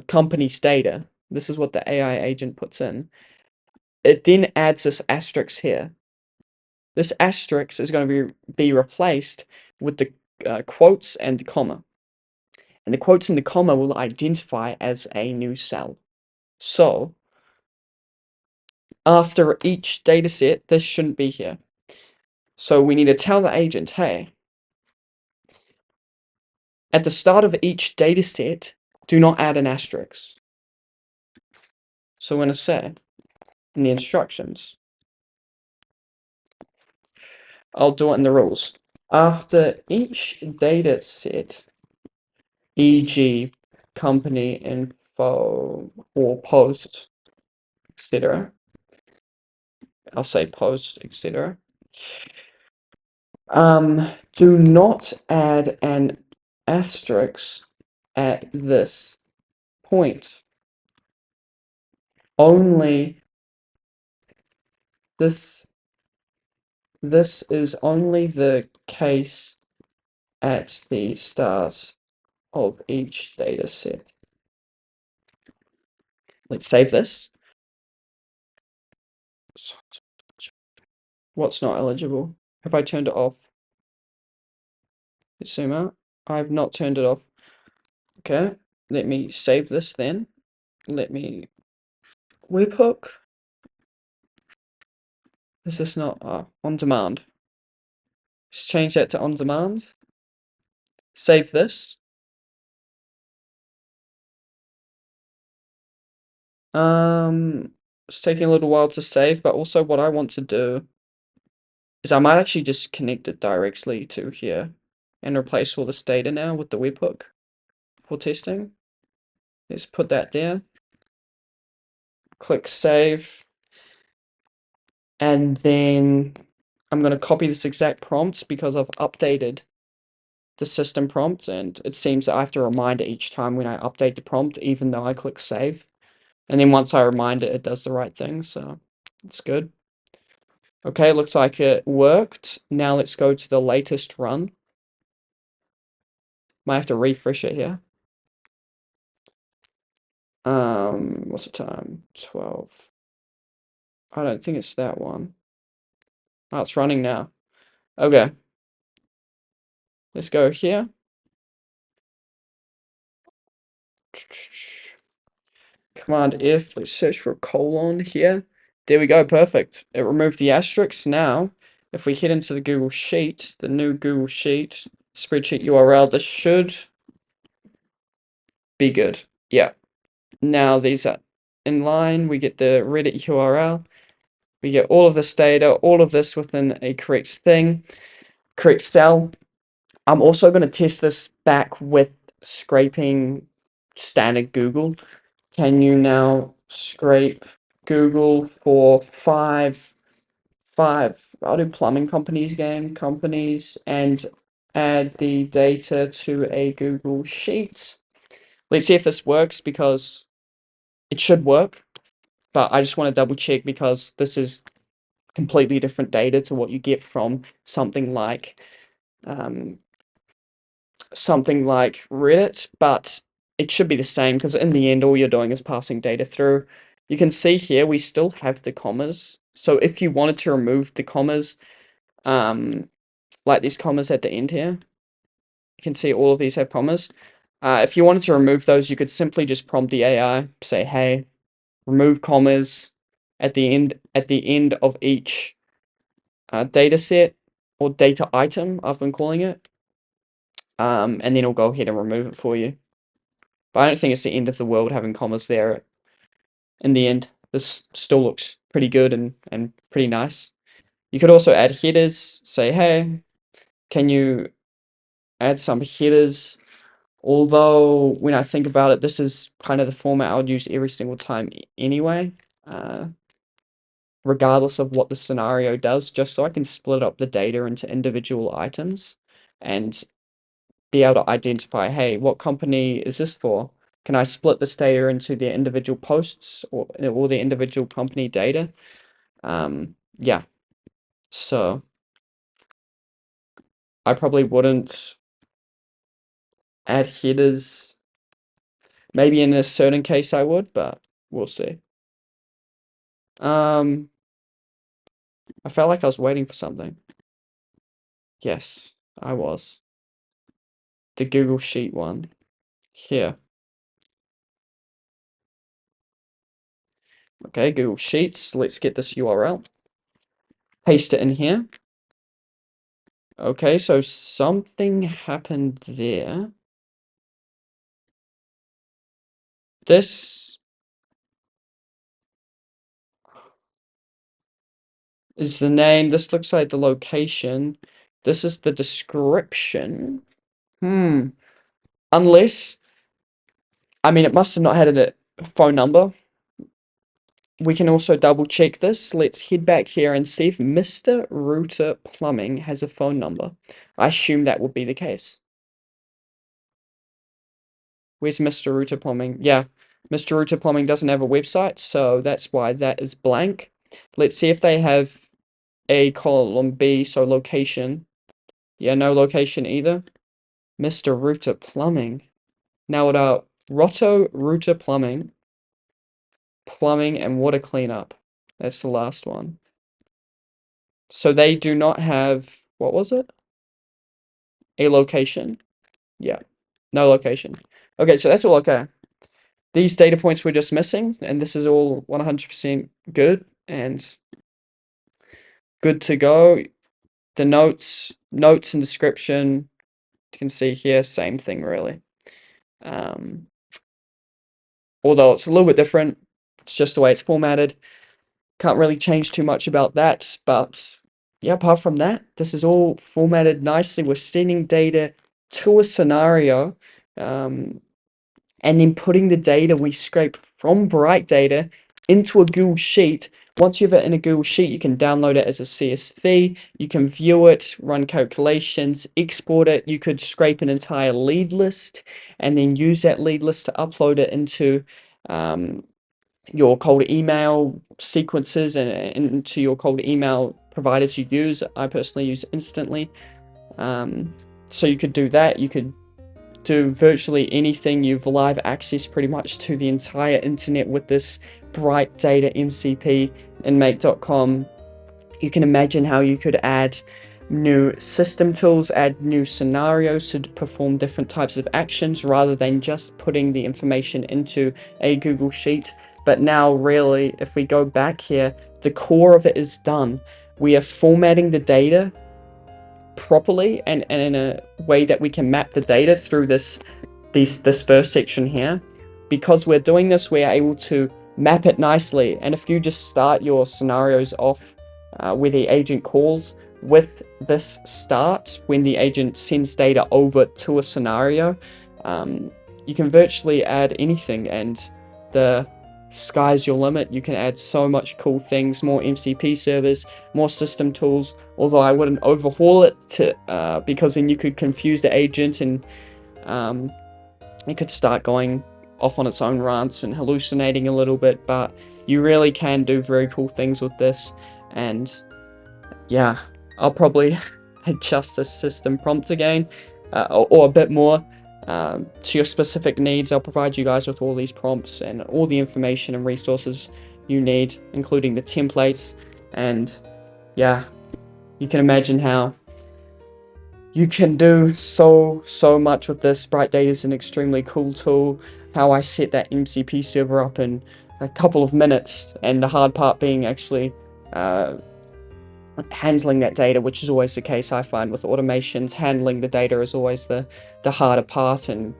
company's data. This is what the AI agent puts in. It then adds this asterisk here. This asterisk is going to be replaced with the quotes and the comma. And the quotes and the comma will identify as a new cell. So, after each data set, this shouldn't be here. So we need to tell the agent, hey, at the start of each data set, do not add an asterisk. So we're going to say, in the instructions, I'll do it in the rules. After each data set, e.g. company info or post, etc. I'll say post, etc. Do not add an asterisk at this point. Only this is only the case at the start of each data set. Let's save this. What's not eligible? Have I turned it off? Let's zoom out. I've not turned it off. Okay, let me save this then. Let me webhook. Is this not on demand? Let's change that to on demand. Save this. It's taking a little while to save, but also what I want to do is I might actually just connect it directly to here and replace all this data now with the webhook for testing. Let's put that there. Click save. And then I'm going to copy this exact prompt because I've updated the system prompt, and it seems that I have to remind it each time when I update the prompt, even though I click save. And then once I remind it, it does the right thing, so it's good. Okay, looks like it worked. Now let's go to the latest run. Might have to refresh it here. What's the time? 12. I don't think it's that one. Oh, it's running now. Okay. Let's go here. Command F, let's search for a colon here. There we go, perfect. It removed the asterisk. Now, if we head into the Google Sheet, the new Google Sheet spreadsheet URL, this should be good. Yeah. Now these are in line. We get the Reddit URL. We get all of this data, all of this within a correct cell. I'm also going to test this back with scraping standard Google. Can you now scrape Google for 5 5. I'll do plumbing companies again, companies, and add the data to a Google Sheet. Let's see if this works because it should work, but I just want to double check because this is completely different data to what you get from something like Reddit, but it should be the same because in the end, all you're doing is passing data through. You can see here, we still have the commas. So if you wanted to remove the commas, like these commas at the end here, you can see all of these have commas. If you wanted to remove those, you could simply just prompt the AI, say, hey, remove commas at the end of each data set or data item, I've been calling it. And then it'll go ahead and remove it for you. But I don't think it's the end of the world having commas there. In the end, this still looks pretty good and pretty nice. You could also add headers, say, hey, can you add some headers? Although, when I think about it, this is kind of the format I would use every single time anyway, regardless of what the scenario does, just so I can split up the data into individual items and be able to identify, hey, what company is this for? Can I split this data into their individual posts or the individual company data? Yeah, so I probably wouldn't add headers. Maybe in a certain case I would, but we'll see. I felt like I was waiting for something. Yes, I was. The Google Sheet one. Here. Okay, Google Sheets. Let's get this URL. Paste it in here. Okay, so something happened there. This is the name. This looks like the location. This is the description. Unless, I mean, it must have not had a phone number. We can also double check this. Let's head back here and see if Mr. Router Plumbing has a phone number. I assume that would be the case. Where's Mr. Router Plumbing? Yeah, Mr. Router Plumbing doesn't have a website, so that's why that is blank. Let's see if they have a column B, so location. Yeah, no location either. Mr. Router Plumbing. Now what are Roto Router Plumbing, plumbing and water cleanup. That's the last one. So they do not have, what was it? A location. Yeah, no location. Okay, so that's all okay. These data points were just missing, and this is all 100% good and good to go. The notes and description, you can see here, same thing really. Although it's a little bit different, it's just the way it's formatted. Can't really change too much about that, but yeah, apart from that, this is all formatted nicely. We're sending data to a scenario, and then putting the data we scrape from Bright Data into a Google Sheet. Once you have it in a Google Sheet, you can download it as a CSV, you can view it, run calculations, export it. You could scrape an entire lead list and then use that lead list to upload it into your cold email sequences and into your cold email providers you use. I personally use Instantly. So you could do that. You could do virtually anything. You've live access pretty much to the entire internet with this Bright Data MCP in make.com. You can imagine how you could add new system tools, add new scenarios to perform different types of actions rather than just putting the information into a Google Sheet. But now really, if we go back here, the core of it is done. We are formatting the data properly and in a way that we can map the data through this first section here. Because we're doing this, we're able to map it nicely. And if you just start your scenarios off where the agent calls with this start, when the agent sends data over to a scenario, you can virtually add anything, and the sky's your limit. You can add so much cool things, more MCP servers, more system tools, although I wouldn't overhaul it to because then you could confuse the agent, and it could start going off on its own rants and hallucinating a little bit. But you really can do very cool things with this. And yeah, I'll probably adjust the system prompt again, or a bit more to your specific needs. I'll provide you guys with all these prompts and all the information and resources you need, including the templates. And yeah, you can imagine how you can do so much with this. Bright Data is an extremely cool tool. How I set that MCP server up in a couple of minutes, and the hard part being actually handling that data, which is always the case I find with automations. Handling the data is always the harder part, and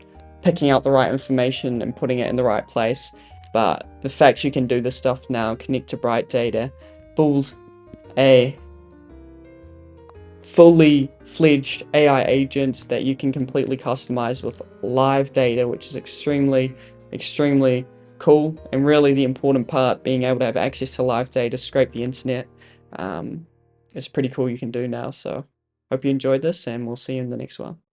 picking out the right information and putting it in the right place. But the fact you can do this stuff now, connect to Bright Data, build a fully fledged AI agent that you can completely customize with live data, which is extremely cool. And really the important part, being able to have access to live data, scrape the internet, it's pretty cool you can do now. So hope you enjoyed this, and we'll see you in the next one.